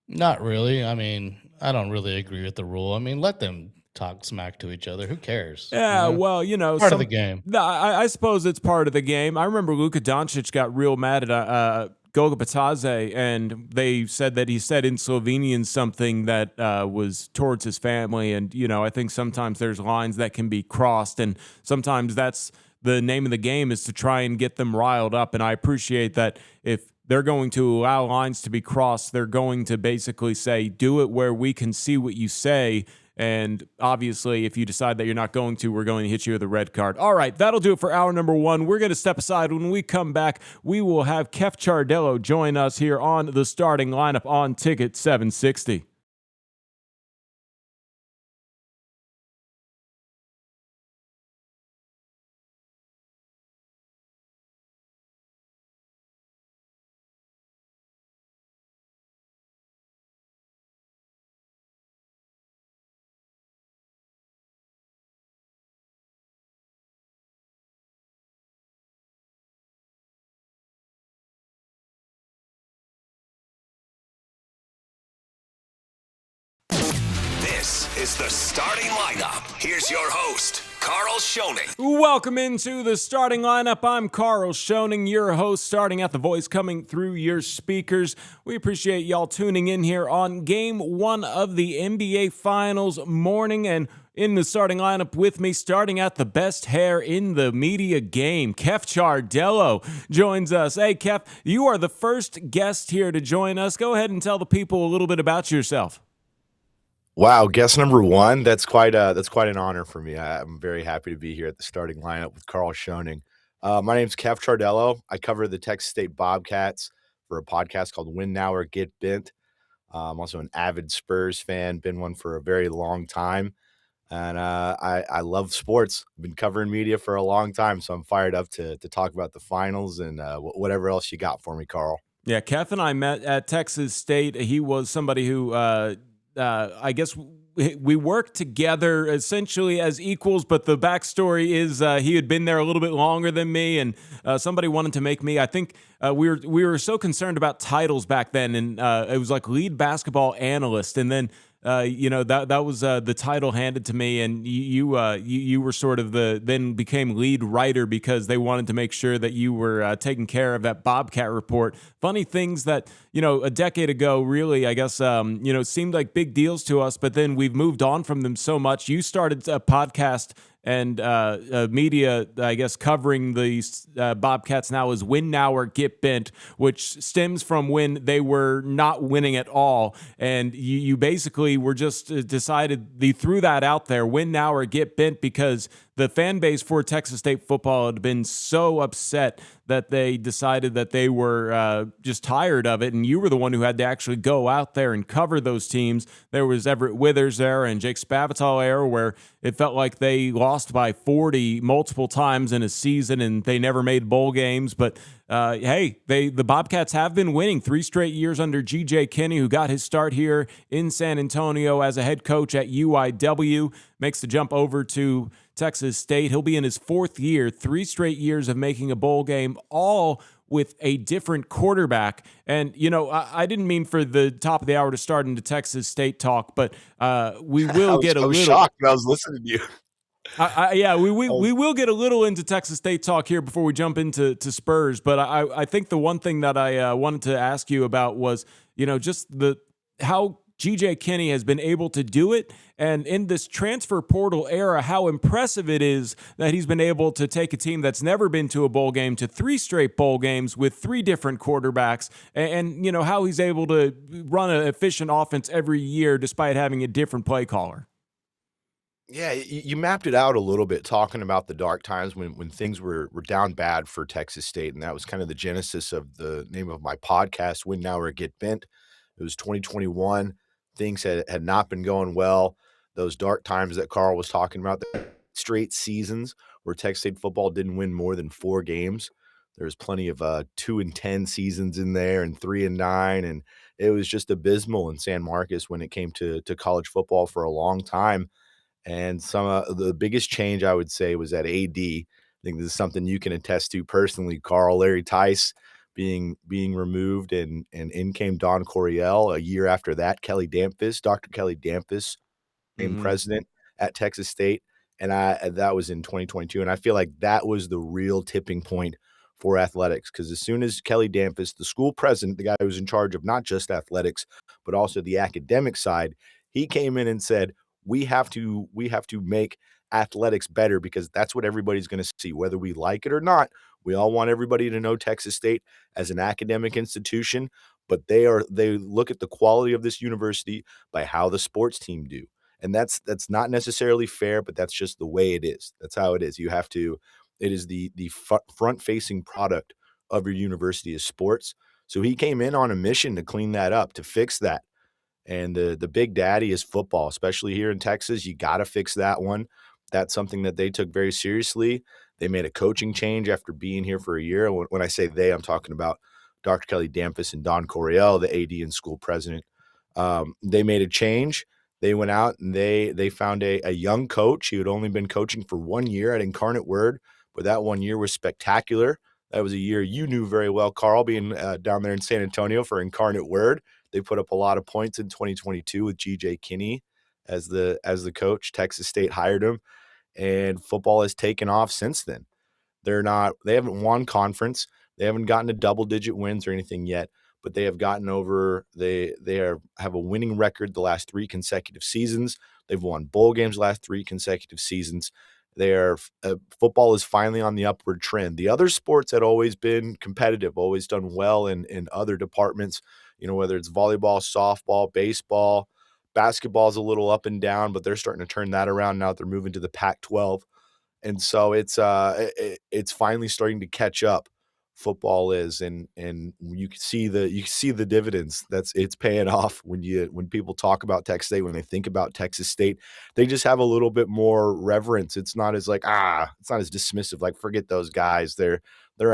Not really. I mean, I don't really agree with the rule. I mean, let them talk smack to each other. Who cares? Yeah, well, part of the game. No, I suppose it's part of the game. I remember Luka Doncic got real mad at Goga Bitadze, and they said that he said in Slovenian something that was towards his family. And, I think sometimes there's lines that can be crossed, and sometimes that's the name of the game is to try and get them riled up. And I appreciate that if they're going to allow lines to be crossed, they're going to basically say, do it where we can see what you say. And obviously, if you decide that you're not going to, we're going to hit you with a red card. All right, that'll do it for hour number one. We're going to step aside. When we come back, we will have Kef Chardello join us here on the starting lineup on Ticket 760. This is the starting lineup. Here's your host, Karl Schoening. Welcome into the starting lineup. I'm Karl Schoening, your host, starting at the voice coming through your speakers. We appreciate y'all tuning in here on Game 1 of the NBA Finals morning, and in the starting lineup with me, starting at the best hair in the media game, Kef Chardello joins us. Hey, Kef, you are the first guest here to join us. Go ahead and tell the people a little bit about yourself. Wow, guest number one. That's quite an honor for me. I'm very happy to be here at the starting lineup with Karl Schoening. My name's Kef Chardello. I cover the Texas State Bobcats for a podcast called Win Now or Get Bent. I'm also an avid Spurs fan, been one for a very long time. And I love sports. I've been covering media for a long time, so I'm fired up to talk about the finals and whatever else you got for me, Karl. Yeah, Kef and I met at Texas State. He was somebody who I guess we worked together essentially as equals, but the backstory is he had been there a little bit longer than me, and somebody wanted to make me. I think we were so concerned about titles back then, and it was like lead basketball analyst, and then that was the title handed to me, and you were sort of then became lead writer because they wanted to make sure that you were taking care of that Bobcat report. Funny things that a decade ago really, I guess, seemed like big deals to us, but then we've moved on from them so much. You started a podcast and media, I guess, covering the Bobcats now is Win Now or Get Bent, which stems from when they were not winning at all. And you basically were just decided, they threw that out there, Win Now or Get Bent, because the fan base for Texas State football had been so upset that they decided that they were just tired of it. And you were the one who had to actually go out there and cover those teams. There was Everett Withers era and Jake Spavital era where it felt like they lost by 40 multiple times in a season and they never made bowl games. But hey, the Bobcats have been winning 3 straight years under G.J. Kinney, who got his start here in San Antonio as a head coach at UIW, makes the jump over to Texas State. He'll be in his 4th year, 3 straight years of making a bowl game, all with a different quarterback. And, I didn't mean for the top of the hour to start into Texas State talk, but we will get a little. I was shocked when I was listening to you. We will get a little into Texas State talk here before we jump into Spurs. But I think the one thing that I wanted to ask you about was, just how G.J. Kinney has been able to do it, and in this transfer portal era, how impressive it is that he's been able to take a team that's never been to a bowl game to 3 straight bowl games with 3 different quarterbacks, and how he's able to run an efficient offense every year despite having a different play caller. Yeah, you mapped it out a little bit, talking about the dark times when things were down bad for Texas State, and that was kind of the genesis of the name of my podcast, Win Now or Get Bent. It was 2021. Things had not been going well. Those dark times that Karl was talking about, the straight seasons where Texas State football didn't win more than 4 games. There's plenty of 2-10 seasons in there and 3-9, and it was just abysmal in San Marcos when it came to college football for a long time. And some of the biggest change I would say was at AD. I think this is something you can attest to personally, Karl. Larry Tice being removed, and in came Don Coryell. A year after that, Dr. Kelly Damphus became president at Texas State, and that was in 2022. And I feel like that was the real tipping point for athletics, because as soon as Kelly Damphus, the school president, the guy who was in charge of not just athletics but also the academic side, he came in and said, we have to make athletics better, because that's what everybody's going to see, whether we like it or not. We all want everybody to know Texas State as an academic institution, but they look at the quality of this university by how the sports team do. And that's not necessarily fair, but that's just the way it is. That's how it is. It is the front-facing product of your university is sports. So he came in on a mission to clean that up, to fix that. And the big daddy is football, especially here in Texas. You got to fix that one. That's something that they took very seriously. They made a coaching change after being here for a year. When I say they, I'm talking about Dr. Kelly Damphus and Don Coryell, the AD and school president. They made a change. They went out and they found a young coach. He had only been coaching for 1 year at Incarnate Word, but that 1 year was spectacular. That was a year you knew very well, Karl, being down there in San Antonio for Incarnate Word. They put up a lot of points in 2022 with G.J. Kinney as the coach. Texas State hired him, and football has taken off since then. They haven't won conference. They haven't gotten to double-digit wins or anything yet, but they have gotten over. Have a winning record the last 3 consecutive seasons. They've won bowl games the last 3 consecutive seasons. Football is finally on the upward trend. The other sports had always been competitive, always done well in other departments, whether it's volleyball, softball, baseball. Basketball's a little up and down, but they're starting to turn that around now that they're moving to the Pac-12. And so it's finally starting to catch up. Football is, and you can see the dividends. It's paying off when people talk about Texas State, when they think about Texas State, they just have a little bit more reverence. It's not as it's not as dismissive. Like, forget those guys. They're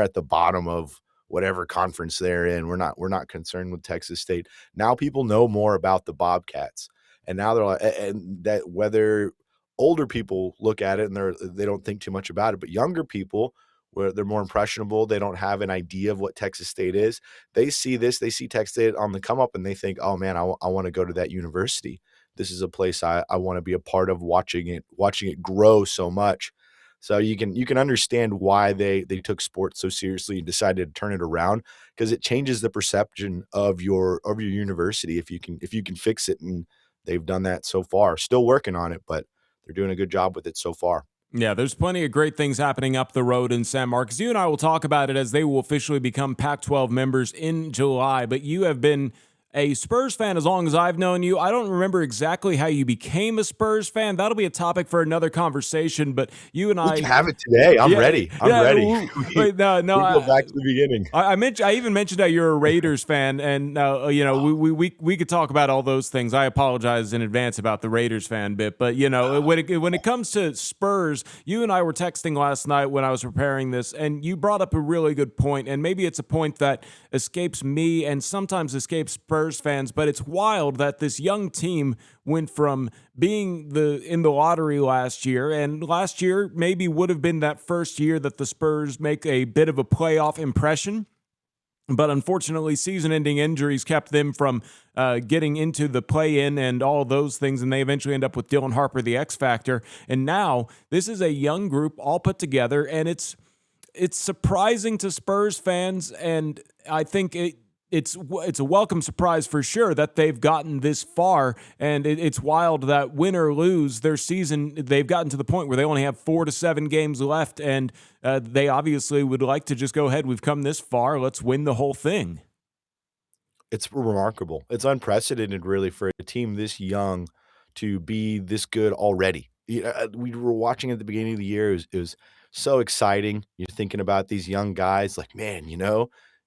at the bottom of whatever conference they're in. We're not concerned with Texas State. Now people know more about the Bobcats, and now they're like, and that whether older people look at it and they don't think too much about it, but younger people, where they're more impressionable, they don't have an idea of what Texas State is. They see Texas State on the come up, and they think, oh man, I want to go to that university. This is a place I want to be a part of, watching it grow so much. So you can understand why they took sports so seriously and decided to turn it around, because it changes the perception of your university if you can fix it. And they've done that so far. Still working on it, but they're doing a good job with it so far. Yeah, there's plenty of great things happening up the road in San Marcos. You and I will talk about it as they will officially become Pac-12 members in July. But you have been a Spurs fan as long as I've known you. I don't remember exactly how you became a Spurs fan. That'll be a topic for another conversation. But you and we can have it today. I'm ready. I'm ready. Wait, no, we go back to the beginning. I even mentioned that you're a Raiders fan, and we could talk about all those things. I apologize in advance about the Raiders fan bit, but when it comes to Spurs, you and I were texting last night when I was preparing this, and you brought up a really good point, and maybe it's a point that escapes me and sometimes escapes Spurs fans, but it's wild that this young team went from being in the lottery last year, and last year maybe would have been that first year that the Spurs make a bit of a playoff impression. But unfortunately, season-ending injuries kept them from getting into the play-in and all those things, and they eventually end up with Dylan Harper, the X Factor. And now this is a young group all put together, and it's surprising to Spurs fans, and I think it's a welcome surprise for sure that they've gotten this far. And it's wild that win or lose their season, they've gotten to the point where they only have 4 to 7 games left, and they obviously would like to just go ahead. We've come this far. Let's win the whole thing. It's remarkable. It's unprecedented, really, for a team this young to be this good already. We were watching at the beginning of the year. It was so exciting. You're thinking about these young guys like, man,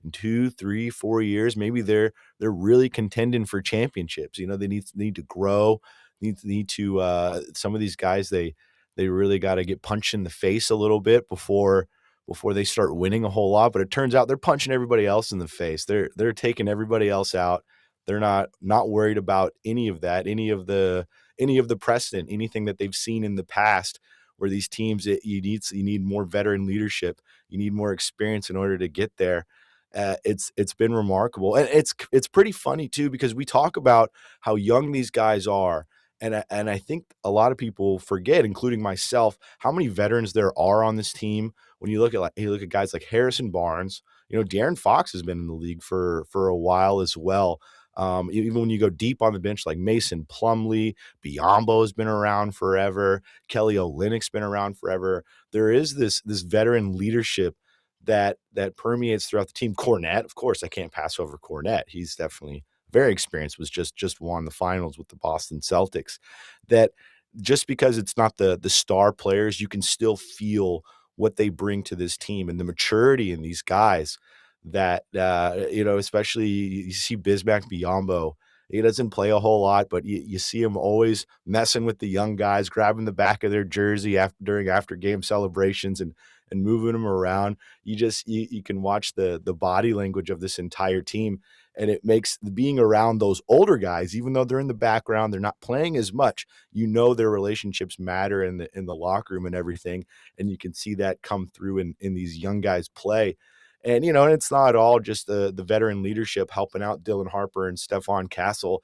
in 2, 3, 4 years, maybe they're really contending for championships. They need to grow. Need to some of these guys, they really got to get punched in the face a little bit before they start winning a whole lot. But it turns out they're punching everybody else in the face. They're taking everybody else out. They're not worried about any of that, any of the precedent, anything that they've seen in the past, where these teams, you need more veteran leadership. You need more experience in order to get there. It's been remarkable, and it's pretty funny too, because we talk about how young these guys are, and I think a lot of people forget, including myself, how many veterans there are on this team. When you look at guys like Harrison Barnes, De'Aaron Fox has been in the league for a while as well. Even when you go deep on the bench, like Mason Plumlee, Biyombo has been around forever. Kelly Olynyk's been around forever. There is this veteran leadership that permeates throughout the team. Cornette, of course, I can't pass over Cornette. He's definitely very experienced, was just won the finals with the Boston Celtics. That just because it's not the star players, you can still feel what they bring to this team and the maturity in these guys that, especially you see Bismack Biyombo. He doesn't play a whole lot, but you see him always messing with the young guys, grabbing the back of their jersey during after game celebrations and moving them around. You can watch the body language of this entire team, and it makes being around those older guys, even though they're in the background, they're not playing as much. Their relationships matter in the locker room and everything, and you can see that come through in these young guys' play. And, and it's not all just the veteran leadership helping out Dylan Harper and Stephon Castle.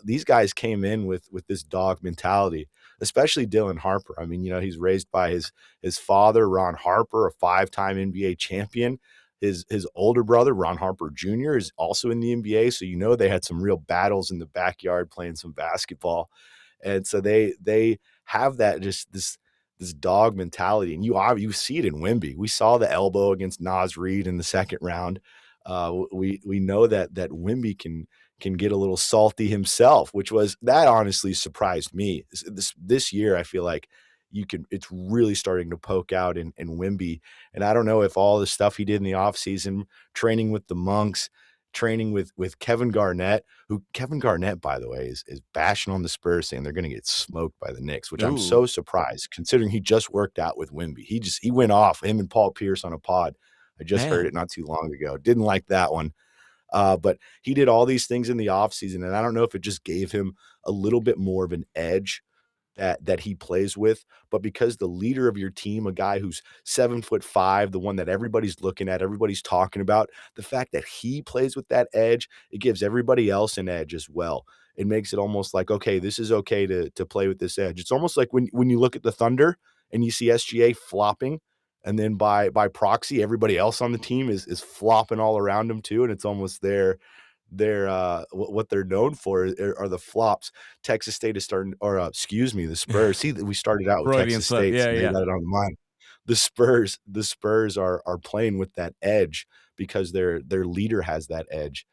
these guys came in with this dog mentality, especially Dylan Harper. I mean, he's raised by his father, Ron Harper, a 5-time NBA champion. His older brother, Ron Harper Jr., is also in the NBA. So, they had some real battles in the backyard playing some basketball. And so they have that just this dog mentality. And you see it in Wemby. We saw the elbow against Naz Reid in the second round. We know that Wemby can get a little salty himself, that honestly surprised me. This year, I feel like it's really starting to poke out in Wemby. And I don't know if all the stuff he did in the offseason, training with the Monks, training with Kevin Garnett, who Kevin Garnett, by the way, is bashing on the Spurs, saying they're going to get smoked by the Knicks, which I'm so surprised considering he just worked out with Wemby. He went off, him and Paul Pierce on a pod. I just heard it not too long ago. Didn't like that one. But he did all these things in the offseason, and I don't know if it just gave him a little bit more of an edge that he plays with, but because the leader of your team, a guy who's 7'5", the one that everybody's looking at, everybody's talking about, the fact that he plays with that edge, it gives everybody else an edge as well. It makes it almost like, okay, this is okay to play with this edge. It's almost like when you look at the Thunder and you see SGA flopping, and then by proxy, everybody else on the team is flopping all around them too, and it's almost what they're known for are the flops. Texas State is starting, or the Spurs. See, we started out with Freudian Texas slip. State, so Yeah. they got it on the mind. The Spurs are playing with that edge because their leader has that edge,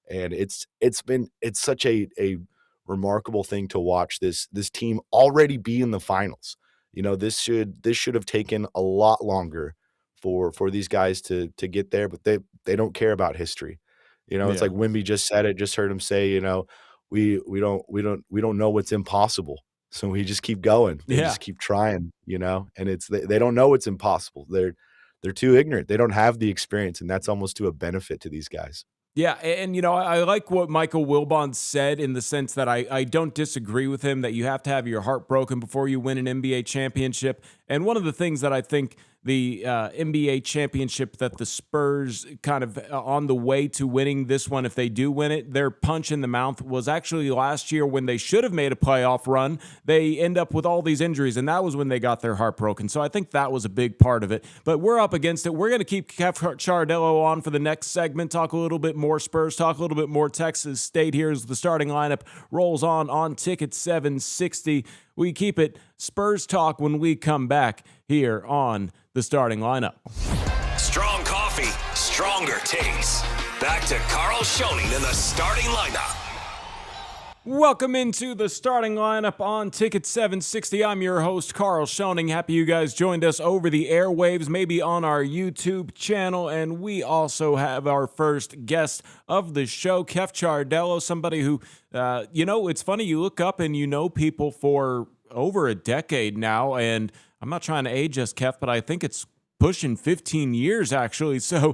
and it's such a remarkable thing to watch this team already be in the finals. This should have taken a lot longer for these guys to get there, but they don't care about history. It's like Wemby just said it. Just heard him say, we don't know what's impossible, so we just keep going. They just keep trying, and they don't know what's impossible. They're too ignorant. They don't have the experience, and that's almost to a benefit to these guys. Yeah, and I like what Michael Wilbon said in the sense that I don't disagree with him that you have to have your heart broken before you win an NBA championship. And one of the things that I think the NBA championship that the Spurs kind of on the way to winning this one, if they do win it, their punch in the mouth was actually last year when they should have made a playoff run. They end up with all these injuries, and that was when they got their heart broken. So I think that was a big part of it. But we're up against it. We're going to keep Kev Chardello on for the next segment, talk a little bit more Spurs, talk a little bit more Texas State here as the starting lineup rolls on Ticket 760. We keep it Spurs talk when we come back here on the starting lineup. Strong coffee, stronger taste. Back to Karl Schoening in the starting lineup. Welcome into the starting lineup on Ticket 760. I'm your host, Karl Schoening. Happy you guys joined us over the airwaves, maybe on our YouTube channel. And we also have our first guest of the show, Kev Chardello, somebody who, it's funny, you look up and you know people for over a decade now. And I'm not trying to age us, Kev, but I think it's pushing 15 years, actually. So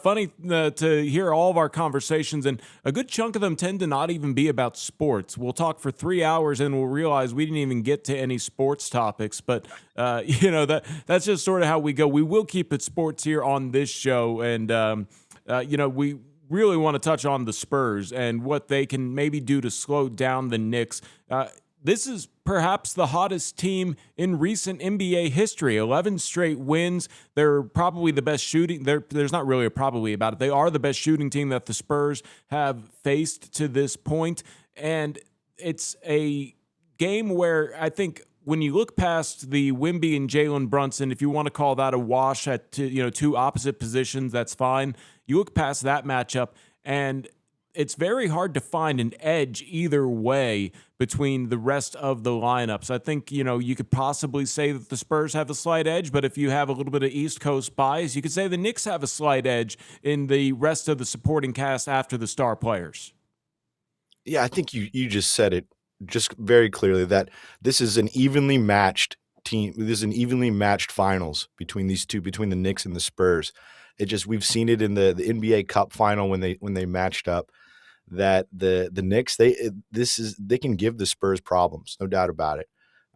funny to hear all of our conversations, and a good chunk of them tend to not even be about sports. We'll talk for 3 hours and we'll realize we didn't even get to any sports topics, but that's just sort of how we go. We will keep it sports here on this show, and we really want to touch on the Spurs and what they can maybe do to slow down the Knicks. This is perhaps the hottest team in recent NBA history. 11 straight wins. They're probably the best shooting. There's not really a probably about it. They are the best shooting team that the Spurs have faced to this point. And it's a game where I think when you look past the Wemby and Jalen Brunson, if you want to call that a wash at two opposite positions, that's fine. You look past that matchup, and it's very hard to find an edge either way between the rest of the lineups. I think, you could possibly say that the Spurs have a slight edge, but if you have a little bit of East Coast bias, you could say the Knicks have a slight edge in the rest of the supporting cast after the star players. Yeah, I think you just said it just very clearly that this is an evenly matched team. This is an evenly matched finals between these two, between the Knicks and the Spurs. We've seen it in the NBA Cup final when they matched up. That the Knicks, they can give the Spurs problems, no doubt about it.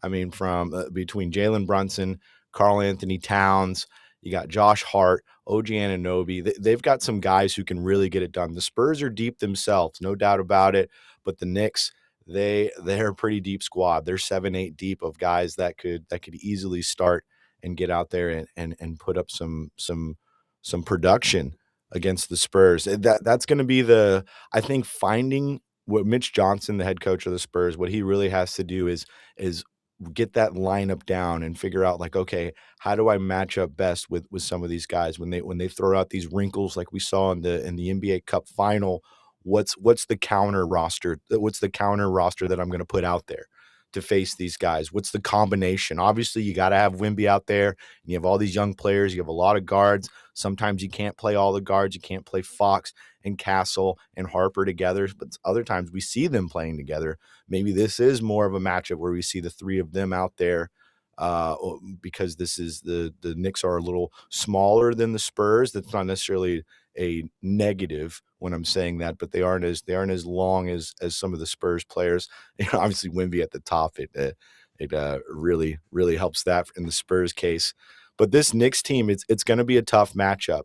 I mean, from between Jalen Brunson, Karl Anthony Towns, you got Josh Hart, OG Anunoby. They've got some guys who can really get it done. The Spurs are deep themselves, no doubt about it. But the Knicks, they're a pretty deep squad. They're 7-8 deep of guys that could easily start and get out there and put up some production against the Spurs. That's going to be I think finding what Mitch Johnson, the head coach of the Spurs, what he really has to do is get that lineup down and figure out, like, okay, how do I match up best with some of these guys when they throw out these wrinkles like we saw in the NBA Cup final. What's the counter roster? What's the counter roster that I'm going to put out there to face these guys? What's the combination? Obviously, you got to have Wemby out there, and you have all these young players. You have a lot of guards. Sometimes you can't play all the guards. You can't play Fox and Castle and Harper together, but other times we see them playing together. Maybe this is more of a matchup where we see the three of them out there, because this is the Knicks are a little smaller than the Spurs. That's not necessarily a negative when I'm saying that, but they aren't as long as some of the Spurs players. Obviously, Wemby at the top, it really helps that in the Spurs case. But this Knicks team, it's going to be a tough matchup,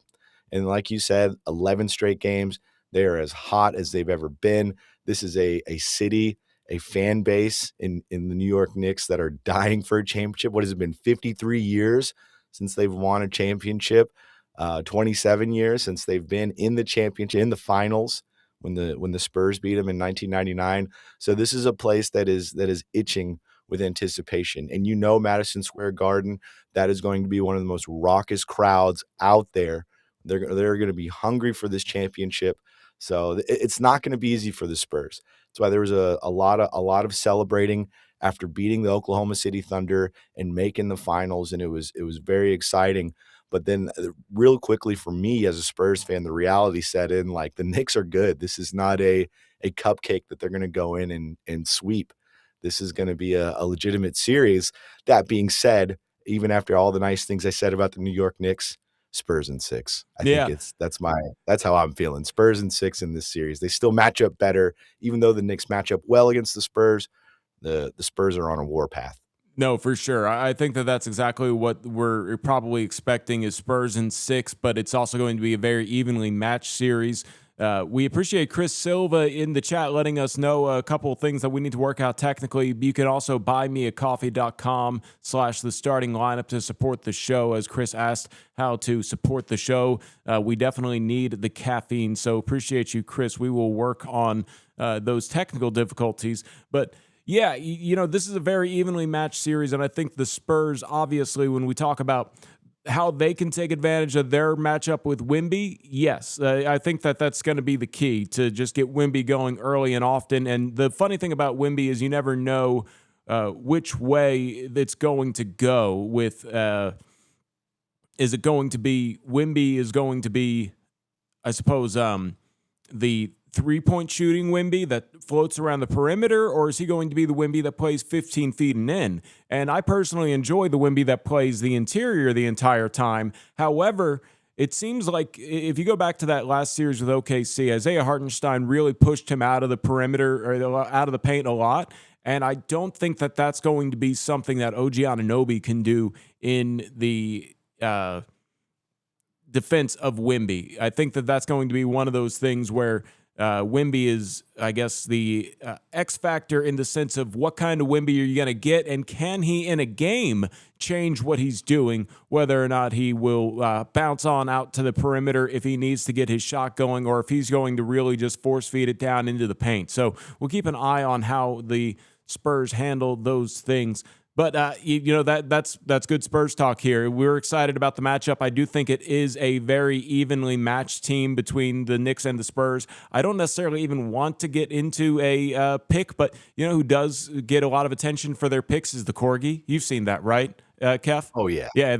and like you said, 11 straight games. They are as hot as they've ever been. This is a city, a fan base in the New York Knicks that are dying for a championship. What has it been, 53 years since they've won a championship? 27 years since they've been in the championship, in the finals when the Spurs beat them in 1999. So this is a place that is itching with anticipation. And Madison Square Garden, that is going to be one of the most raucous crowds out there. They're going to be hungry for this championship. So it's not going to be easy for the Spurs. That's why there was a lot of celebrating after beating the Oklahoma City Thunder and making the finals, and it was very exciting. But then real quickly for me as a Spurs fan, the reality set in, like, the Knicks are good. This is not a cupcake that they're going to go in and sweep. This is going to be a legitimate series. That being said, even after all the nice things I said about the New York Knicks, Spurs in 6. I think that's how I'm feeling. Spurs in 6 in this series. They still match up better, even though the Knicks match up well against the Spurs. The Spurs are on a warpath. No, for sure. I think that's exactly what we're probably expecting is Spurs in 6, but it's also going to be a very evenly matched series. We appreciate Chris Silva in the chat letting us know a couple of things that we need to work out technically. You can also buymeacoffee.com/the starting lineup to support the show. As Chris asked how to support the show, we definitely need the caffeine. So appreciate you, Chris. We will work on those technical difficulties. But yeah, this is a very evenly matched series, and I think the Spurs, obviously, when we talk about how they can take advantage of their matchup with Wemby, yes, I think that's going to be the key, to just get Wemby going early and often. And the funny thing about Wemby is you never know which way it's going to go with, is it going to be Wemby is going to be, I suppose, the three-point shooting Wemby that floats around the perimeter, or is he going to be the Wemby that plays 15 feet and in? And I personally enjoy the Wemby that plays the interior the entire time. However, it seems like if you go back to that last series with OKC, Isaiah Hartenstein really pushed him out of the perimeter or out of the paint a lot. And I don't think that's going to be something that OG Anunoby can do in the defense of Wemby. I think that's going to be one of those things where Wemby is, I guess, the X factor in the sense of what kind of Wemby are you going to get, and can he in a game change what he's doing, whether or not he will bounce on out to the perimeter if he needs to get his shot going, or if he's going to really just force feed it down into the paint. So we'll keep an eye on how the Spurs handle those things. But, that's good Spurs talk here. We're excited about the matchup. I do think it is a very evenly matched team between the Knicks and the Spurs. I don't necessarily even want to get into a pick, but who does get a lot of attention for their picks is the Corgi. You've seen that, right, Kev? Oh, yeah. Yeah.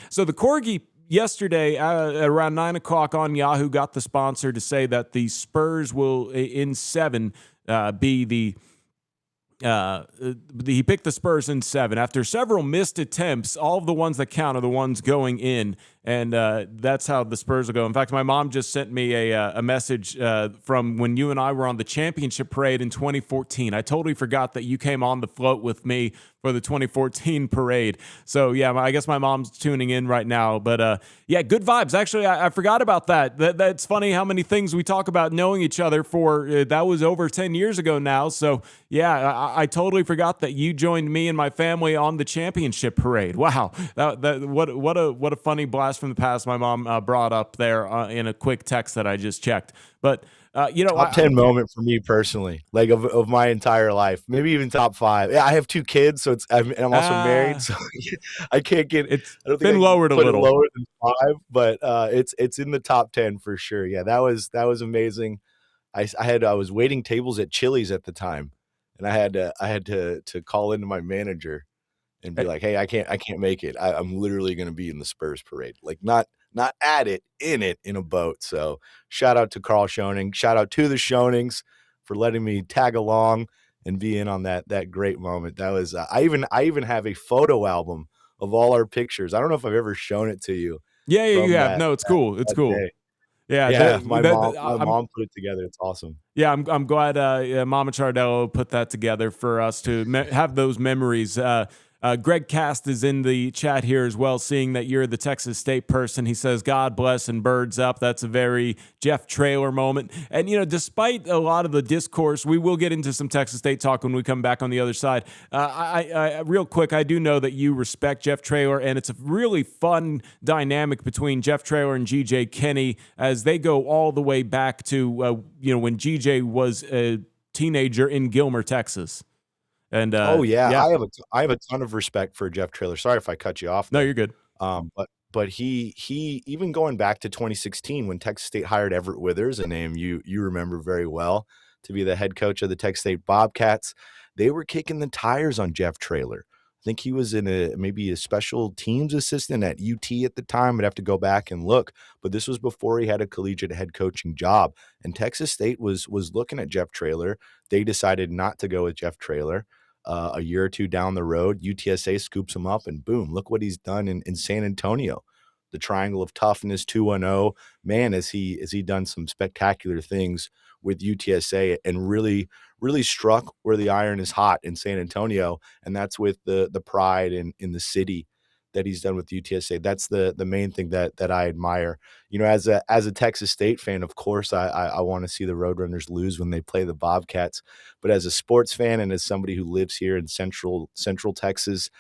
So the Corgi yesterday at around 9 o'clock on Yahoo got the sponsor to say that the Spurs will, in 7, be the he picked the Spurs in 7. After several missed attempts, all of the ones that count are the ones going in, and that's how the Spurs will go. In fact, my mom just sent me a message from when you and I were on the championship parade in 2014. I totally forgot that you came on the float with me for the 2014 parade. So yeah, I guess my mom's tuning in right now. But yeah, good vibes. Actually, I forgot about that. That's funny how many things we talk about knowing each other for. That was over 10 years ago now. So yeah, I totally forgot that you joined me and my family on the championship parade. Wow, what a funny blast from the past my mom brought up there in a quick text that I just checked. But top 10 moment for me personally, like of my entire life, maybe even top 5. Yeah, I have 2 kids, so I'm also married, so I can't get. I don't think been lowered a little, lower than 5, but it's in the top 10 for sure. Yeah, that was amazing. I was waiting tables at Chili's at the time, and I had to call into my manager and be like, hey, I can't make it. I'm literally going to be in the Spurs parade, like not at it, in a boat. So shout out to Karl Schoening. Shout out to the Schoenings for letting me tag along and be in on that great moment. That was I even have a photo album of all our pictures. I don't know if I've ever shown it to you. Yeah, you have. No, it's cool. It's cool. Day. Yeah, my mom put it together. It's awesome. Yeah, I'm glad Mama Chardello put that together for us to have those memories. Greg Cast is in the chat here as well, seeing that you're the Texas State person. He says, God bless and birds up. That's a very Jeff Traylor moment. And, despite a lot of the discourse, we will get into some Texas State talk when we come back on the other side. Real quick, I do know that you respect Jeff Traylor, and it's a really fun dynamic between Jeff Traylor and GJ Kenny as they go all the way back to, when GJ was a teenager in Gilmer, Texas. And I have a ton of respect for Jeff Traylor. Sorry if I cut you off there. No, you're good. But he even going back to 2016 when Texas State hired Everett Withers, a name you remember very well, to be the head coach of the Texas State Bobcats. They were kicking the tires on Jeff Traylor. I think he was in maybe a special teams assistant at UT at the time. I'd have to go back and look, but this was before he had a collegiate head coaching job. And Texas State was looking at Jeff Traylor. They decided not to go with Jeff Traylor. A year or two down the road, UTSA scoops him up, and boom, look what he's done in San Antonio. The triangle of toughness, 2-0. Man, has he done some spectacular things with UTSA and really, really struck where the iron is hot in San Antonio, and that's with the pride in the city that he's done with UTSA. That's the main thing that I admire. As a Texas State fan, of course, I want to see the Roadrunners lose when they play the Bobcats. But as a sports fan and as somebody who lives here in Central Texas,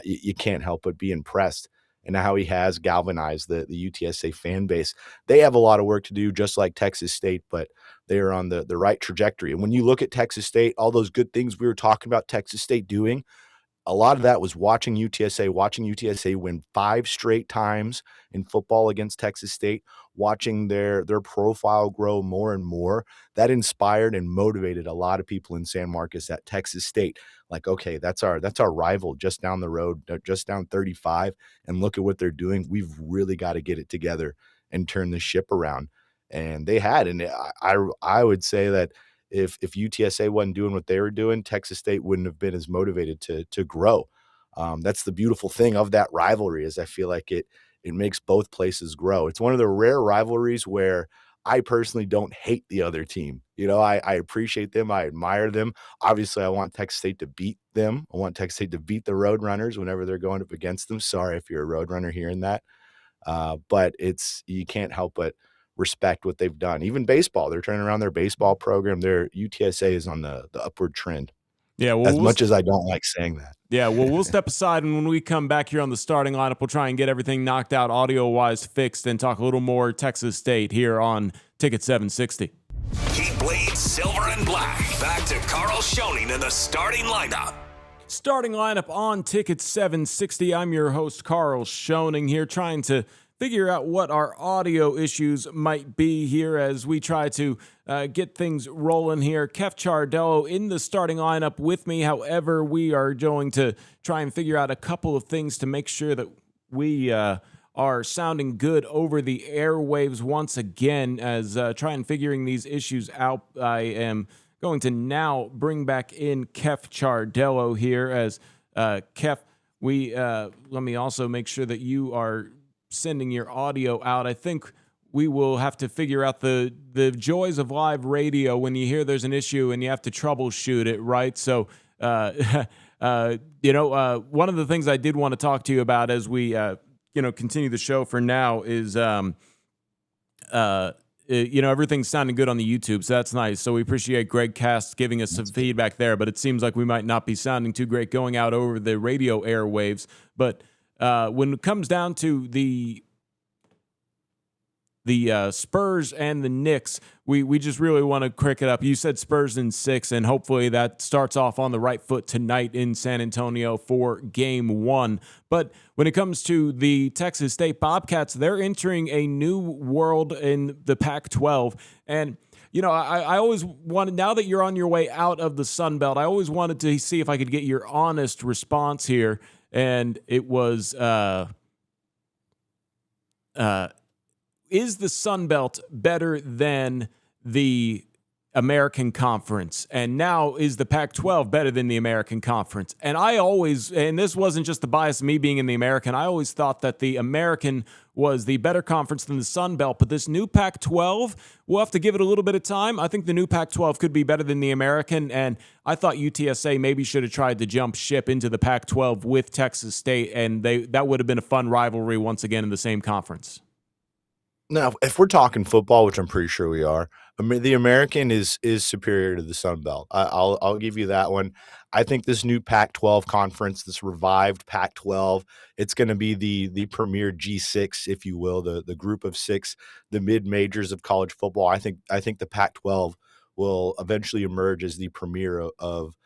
you can't help but be impressed and how he has galvanized the UTSA fan base. They have a lot of work to do, just like Texas State, but they are on the right trajectory. And when you look at Texas State, all those good things we were talking about Texas State doing, a lot of that was watching UTSA win 5 straight times in football against Texas State, watching their profile grow more and more. That inspired and motivated a lot of people in San Marcos at Texas State. Like, okay, that's our rival just down the road, just down 35, and look at what they're doing. We've really got to get it together and turn the ship around. And they had, and I would say that if UTSA wasn't doing what they were doing, Texas State wouldn't have been as motivated to grow. That's the beautiful thing of that rivalry, is I feel like it makes both places grow. It's one of the rare rivalries where I personally don't hate the other team. I appreciate them. I admire them. Obviously, I want Texas State to beat them. I want Texas State to beat the Roadrunners whenever they're going up against them. Sorry if you're a Roadrunner hearing that. But you can't help but respect what they've done. Even baseball, they're turning around their baseball program. Their UTSA is on the upward trend. Yeah, well, much as I don't like saying that. Yeah, well, we'll step aside, and when we come back here on the starting lineup, we'll try and get everything knocked out audio-wise fixed and talk a little more Texas State here on Ticket 760. He bleeds silver and black. Back to Karl Schoening in the starting lineup. Starting lineup on Ticket 760. I'm your host, Karl Schoening, here trying to figure out what our audio issues might be here as we try to get things rolling here. Kef Chardello in the starting lineup with me. However, we are going to try and figure out a couple of things to make sure that we are sounding good over the airwaves once again as trying figuring these issues out. I am going to now bring back in Kef Chardello here as Kef. Let me also make sure that you are sending your audio out. I think we will have to figure out the joys of live radio when you hear there's an issue and you have to troubleshoot it, right? So One of the things I did want to talk to you about as we, continue the show for now is, everything's sounding good on the YouTube, so that's nice. So we appreciate Greg Cast giving us some feedback there, but it seems like we might not be sounding too great going out over the radio airwaves. But when it comes down to the Spurs and the Knicks, we just really want to crick it up. You said Spurs in 6, and hopefully that starts off on the right foot tonight in San Antonio for Game 1. But when it comes to the Texas State Bobcats, they're entering a new world in the Pac-12. And, I always wanted, now that you're on your way out of the Sun Belt, I always wanted to see if I could get your honest response here. And it was... is the Sun Belt better than the American Conference? And now, is the Pac-12 better than the American Conference? And and this wasn't just the bias of me being in the American, I always thought that the American was the better conference than the Sun Belt. But this new Pac-12, we'll have to give it a little bit of time. I think the new Pac-12 could be better than the American. And I thought UTSA maybe should have tried to jump ship into the Pac-12 with Texas State. And that would have been a fun rivalry once again in the same conference. Now, if we're talking football, which I'm pretty sure we are, I mean, the American is superior to the Sun Belt. I'll give you that one. I think this new Pac-12 conference, this revived Pac-12, it's going to be the premier G6, if you will, the group of 6, the mid majors of college football. I think the Pac-12 will eventually emerge as the premier of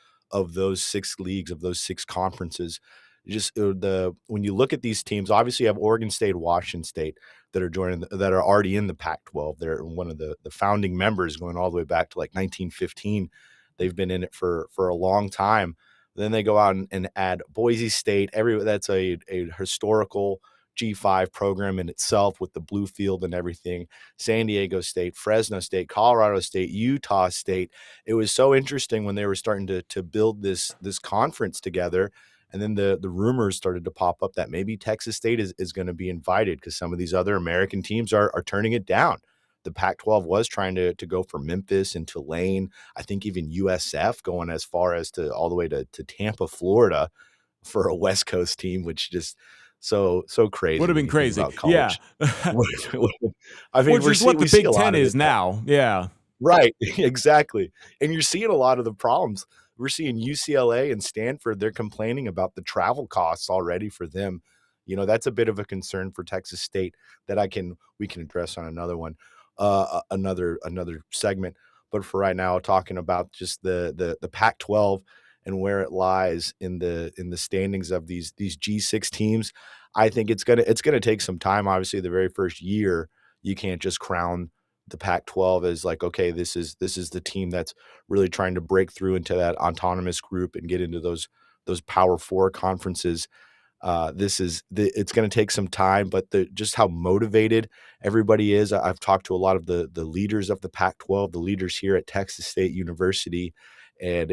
those 6 leagues, of those 6 conferences. Just when you look at these teams, obviously you have Oregon State, Washington State that are already in the Pac-12. They're one of the founding members, going all the way back to like 1915. They've been in it for a long time. Then they go out and add Boise State. That's a historical G5 program in itself with the blue field and everything. San Diego State, Fresno State, Colorado State, Utah State. It was so interesting when they were starting to build this conference together. And then the rumors started to pop up that maybe Texas State is going to be invited because some of these other American teams are turning it down. The Pac-12 was trying to go for Memphis and Tulane. I think even USF going as far as all the way to Tampa, Florida for a West Coast team, which just so crazy. Would have been crazy. Yeah. I mean, which is what the Big Ten is now. Yeah. Right. Exactly. And you're seeing a lot of the problems. We're seeing UCLA and Stanford, they're complaining about the travel costs already for them. That's a bit of a concern for Texas State that we can address on another one, another segment. But for right now, talking about just the Pac-12 and where it lies in the standings of these G6 teams, I think it's gonna take some time. Obviously, the very first year, you can't just crown the Pac-12 as like, okay, this is the team that's really trying to break through into that autonomous group and get into those Power 4 conferences. It's going to take some time, but just how motivated everybody is. I've talked to a lot of the leaders of the Pac-12, the leaders here at Texas State University, and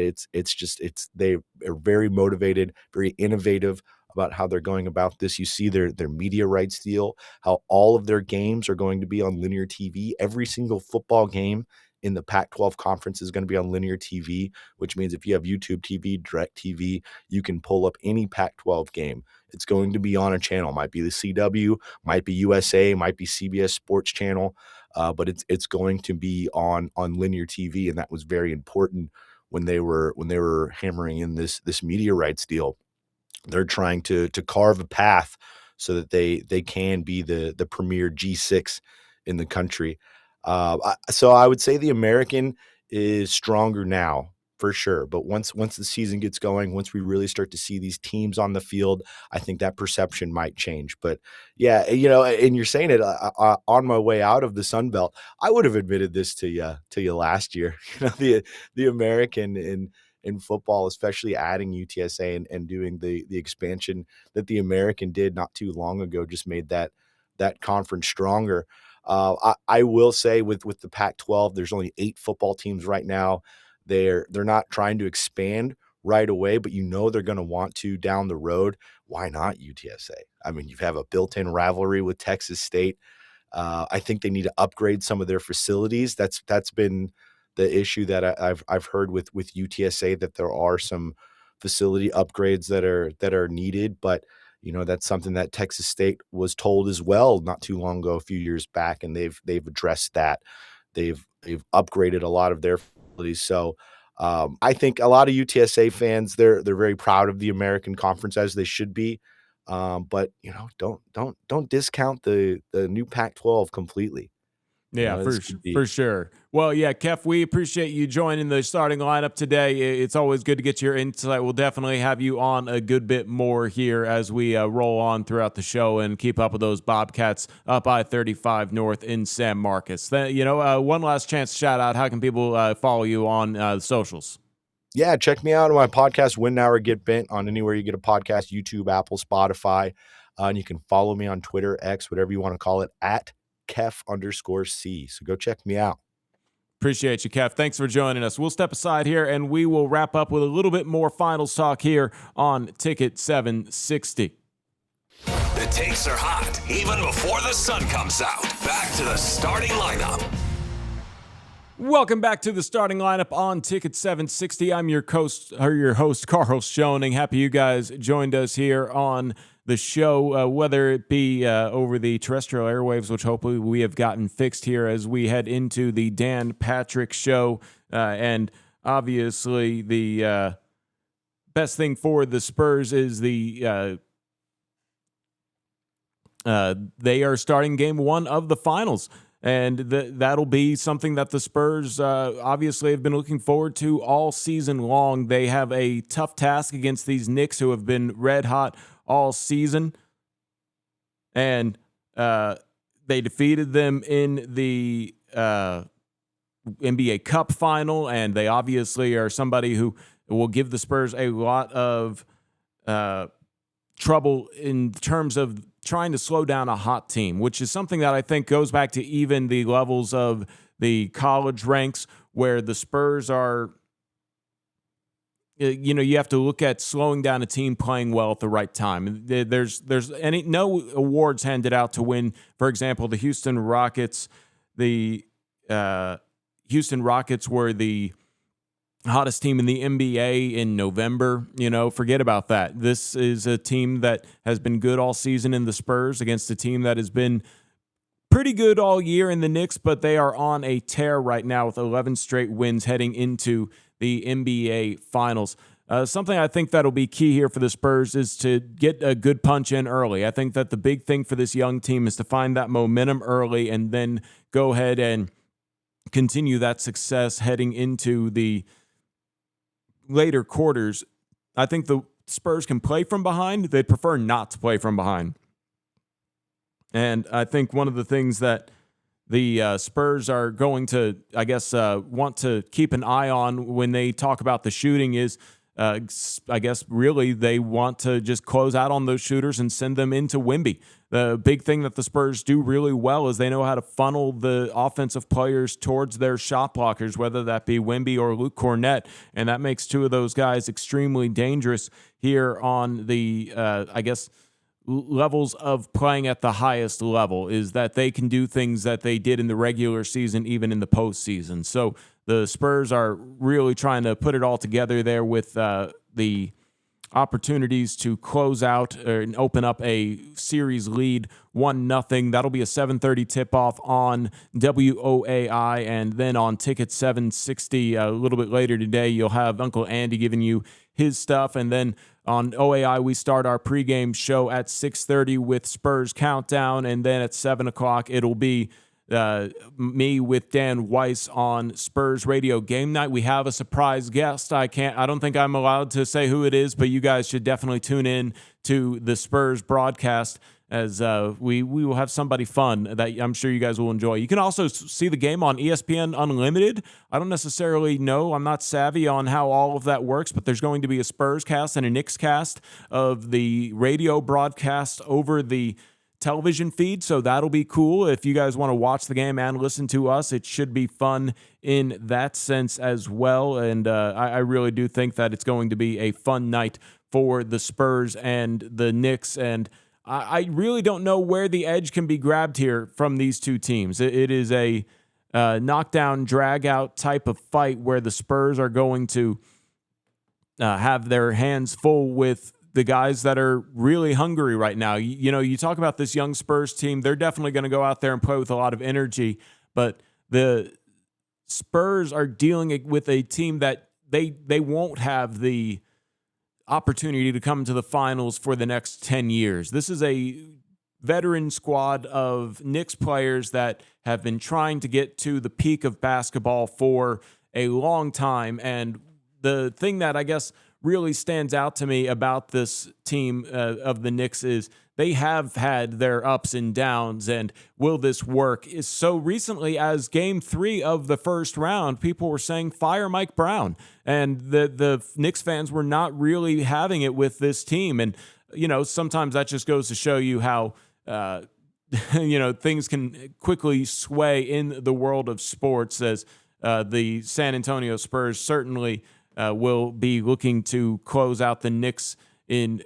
they are very motivated, very innovative about how they're going about this. You see their media rights deal, how all of their games are going to be on linear TV. Every single football game in the Pac-12 conference is going to be on linear TV, which means if you have YouTube TV, Direct TV, you can pull up any Pac-12 game. It's going to be on a channel. Might be the CW, might be USA, might be CBS Sports Channel, but it's going to be on linear TV, and that was very important when they were hammering in this media rights deal. They're trying to carve a path so that they can be the premier G6 in the country. So I would say the American is stronger now for sure. But once the season gets going, once we really start to see these teams on the field, I think that perception might change. But yeah, and you're saying it on my way out of the Sun Belt, I would have admitted this to you last year. The American in football, especially adding UTSA and doing the expansion that the American did not too long ago, just made that conference stronger. I will say with the Pac-12, there's only 8 football teams right now. They're not trying to expand right away, but they're going to want to down the road. Why not UTSA? I mean, you have a built-in rivalry with Texas State. I think they need to upgrade some of their facilities. That's been the issue that I've heard with UTSA, that there are some facility upgrades that are needed. But that's something that Texas State was told as well not too long ago, a few years back, and they've addressed that. They've upgraded a lot of their facilities. So I think a lot of UTSA fans, they're very proud of the American Conference, as they should be. But don't discount the new Pac-12 completely. Yeah, for sure. Well, yeah, Kef, we appreciate you joining the starting lineup today. It's always good to get your insight. We'll definitely have you on a good bit more here as we roll on throughout the show and keep up with those Bobcats up I-35 North in San Marcos. One last chance to shout out. How can people follow you on the socials? Yeah, check me out on my podcast, Win Now or Get Bent, on anywhere you get a podcast, YouTube, Apple, Spotify. And you can follow me on Twitter, X, whatever you want to call it, at Kef_C. So go check me out. Appreciate you, Kef. Thanks for joining us. We'll step aside here and we will wrap up with a little bit more finals talk here on Ticket 760. The takes are hot even before the sun comes out. Back to the starting lineup. Welcome back to the starting lineup on Ticket 760. I'm your host, Karl Schoening. Happy you guys joined us here on the show, whether it be over the terrestrial airwaves, which hopefully we have gotten fixed here as we head into the Dan Patrick Show. And obviously the best thing for the Spurs is they are starting game one of the finals. And that'll be something that the Spurs obviously have been looking forward to all season long. They have a tough task against these Knicks who have been red hot all season. And they defeated them in the NBA Cup final. And they obviously are somebody who will give the Spurs a lot of trouble in terms of trying to slow down a hot team, which is something that I think goes back to even the levels of the college ranks where the Spurs are, you have to look at slowing down a team playing well at the right time. There's no awards handed out to win. For example, the Houston Rockets were the hottest team in the NBA in November. Forget about that. This is a team that has been good all season in the Spurs against a team that has been pretty good all year in the Knicks, but they are on a tear right now with 11 straight wins heading into the NBA Finals. Something I think that'll be key here for the Spurs is to get a good punch in early. I think that the big thing for this young team is to find that momentum early and then go ahead and continue that success heading into the later quarters. I think the Spurs can play from behind. They'd prefer not to play from behind. And I think one of the things that the Spurs are going to, want to keep an eye on when they talk about the shooting is, really they want to just close out on those shooters and send them into Wemby. The big thing that the Spurs do really well is they know how to funnel the offensive players towards their shot blockers, whether that be Wemby or Luke Cornett, and that makes two of those guys extremely dangerous here on the, levels of playing at the highest level, is that they can do things that they did in the regular season, even in the postseason. So the Spurs are really trying to put it all together there with the opportunities to close out and open up a series lead 1-0. That'll be a 7:30 tip-off on WOAI, and then on Ticket 760 a little bit later today, you'll have Uncle Andy giving you his stuff, and then on OAI, we start our pregame show at 6:30 with Spurs Countdown, and then at 7 o'clock, it'll be me with Dan Weiss on Spurs Radio Game Night. We have a surprise guest. I don't think I'm allowed to say who it is, but you guys should definitely tune in to the Spurs broadcast as we will have somebody fun that I'm sure you guys will enjoy. You can also see the game on ESPN Unlimited. I don't necessarily know. I'm not savvy on how all of that works, but there's going to be a Spurs cast and a Knicks cast of the radio broadcast over the television feed, so that'll be cool. If you guys want to watch the game and listen to us, it should be fun in that sense as well, and I really do think that it's going to be a fun night for the Spurs and the Knicks, and I really don't know where the edge can be grabbed here from these two teams. It is a knockdown, drag-out type of fight where the Spurs are going to have their hands full with the guys that are really hungry right now. You talk about this young Spurs team. They're definitely going to go out there and play with a lot of energy, but the Spurs are dealing with a team that they won't have the opportunity to come to the finals for the next 10 years. This is a veteran squad of Knicks players that have been trying to get to the peak of basketball for a long time. And the thing that I guess really stands out to me about this team of the Knicks is they have had their ups and downs, and will this work? Is so recently as Game 3 of the first round, people were saying fire Mike Brown, and the Knicks fans were not really having it with this team. And sometimes that just goes to show you how things can quickly sway in the world of sports, as the San Antonio Spurs certainly will be looking to close out the Knicks in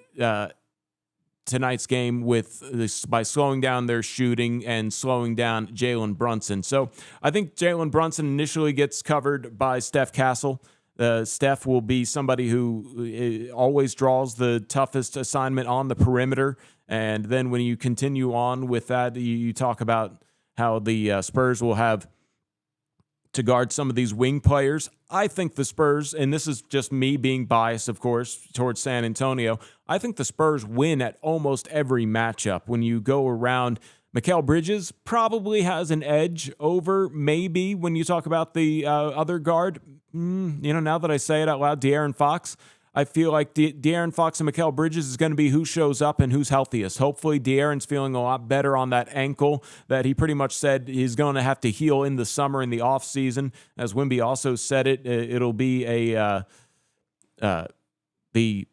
tonight's game by slowing down their shooting and slowing down Jalen Brunson. So I think Jalen Brunson initially gets covered by Steph Castle. Steph will be somebody who always draws the toughest assignment on the perimeter. And then when you continue on with that, you talk about how the Spurs will have to guard some of these wing players. I think the Spurs, and this is just me being biased, of course, towards San Antonio, I think the Spurs win at almost every matchup. When you go around, Mikal Bridges probably has an edge over maybe when you talk about the other guard. Now that I say it out loud, De'Aaron Fox, I feel like De'Aaron Fox and Mikal Bridges is going to be who shows up and who's healthiest. Hopefully, De'Aaron's feeling a lot better on that ankle that he pretty much said he's going to have to heal in the summer, in the offseason. As Wimby also said it'll be the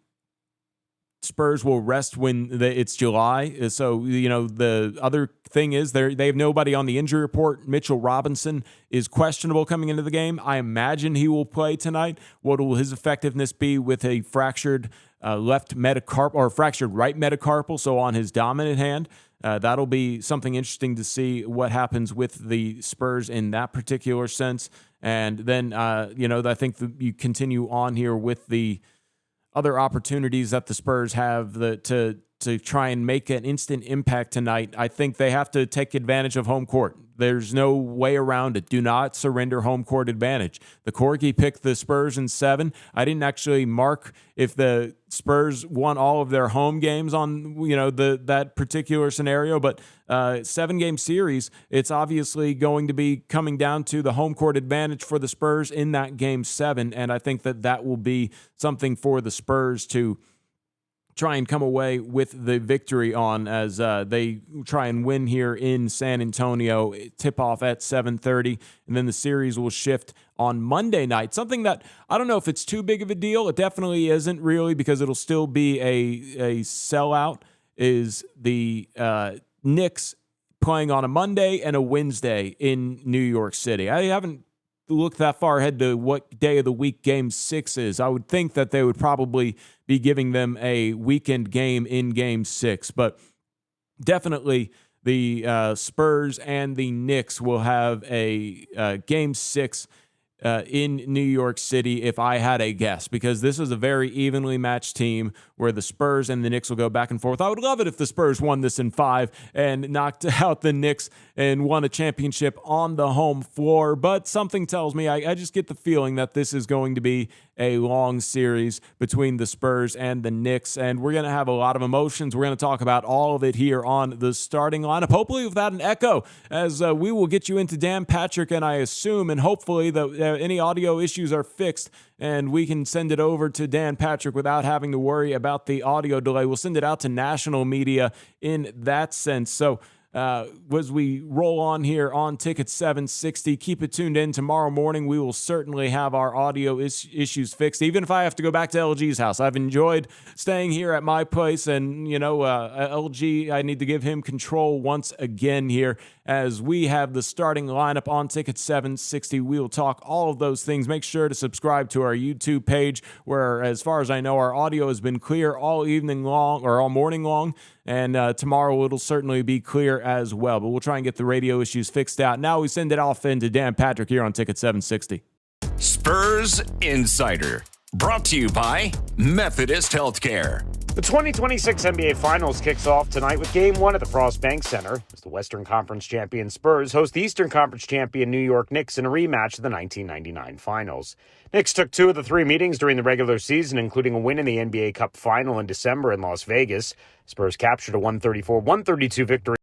Spurs will rest when it's July. So, the other thing is they have nobody on the injury report. Mitchell Robinson is questionable coming into the game. I imagine he will play tonight. What will his effectiveness be with a fractured left metacarpal or fractured right metacarpal, so on his dominant hand? That'll be something interesting to see what happens with the Spurs in that particular sense. And then, I think you continue on here with the other opportunities that the Spurs have to try and make an instant impact tonight. I think they have to take advantage of home court. There's no way around it. Do not surrender home court advantage. The Corgi picked the Spurs in 7. I didn't actually mark if the Spurs won all of their home games on that particular scenario, but 7-game series, it's obviously going to be coming down to the home court advantage for the Spurs in that Game 7, and I think that will be something for the Spurs to try and come away with the victory on, as they try and win here in San Antonio. Tip-off at 7:30, and then the series will shift on Monday night. Something that I don't know if it's too big of a deal. It definitely isn't really, because it'll still be a sellout, is the Knicks playing on a Monday and a Wednesday in New York City. I haven't looked that far ahead to what day of the week Game 6 is. I would think that they would probably be giving them a weekend game in Game 6, but definitely the Spurs and the Knicks will have a Game 6 in New York City, if I had a guess, because this is a very evenly matched team where the Spurs and the Knicks will go back and forth. I would love it if the Spurs won this in 5 and knocked out the Knicks and won a championship on the home floor, but something tells me, I just get the feeling that this is going to be a long series between the Spurs and the Knicks, and we're going to have a lot of emotions. We're going to talk about all of it here on the starting lineup, hopefully without an echo, as we will get you into Dan Patrick, and I assume, and hopefully any audio issues are fixed, and we can send it over to Dan Patrick without having to worry about the audio delay. We'll send it out to national media in that sense. So as we roll on here on Ticket 760, keep it tuned in. Tomorrow morning, we will certainly have our audio issues fixed, even if I have to go back to LG's house. I've enjoyed staying here at my place, and, LG, I need to give him control once again here as we have the starting lineup on Ticket 760. We will talk all of those things. Make sure to subscribe to our YouTube page, where, as far as I know, our audio has been clear all evening long, or all morning long, and tomorrow it'll certainly be clear as well. But we'll try and get the radio issues fixed out. Now we send it off into Dan Patrick here on Ticket 760. Spurs Insider Brought to you by Methodist Healthcare. The 2026 NBA Finals kicks off tonight with Game 1 at the Frost Bank Center as the Western Conference champion Spurs host the Eastern Conference champion New York Knicks in a rematch of the 1999 Finals. Knicks took 2 of the 3 meetings during the regular season, including a win in the NBA Cup Final in December in Las Vegas. Spurs captured a 134-132 victory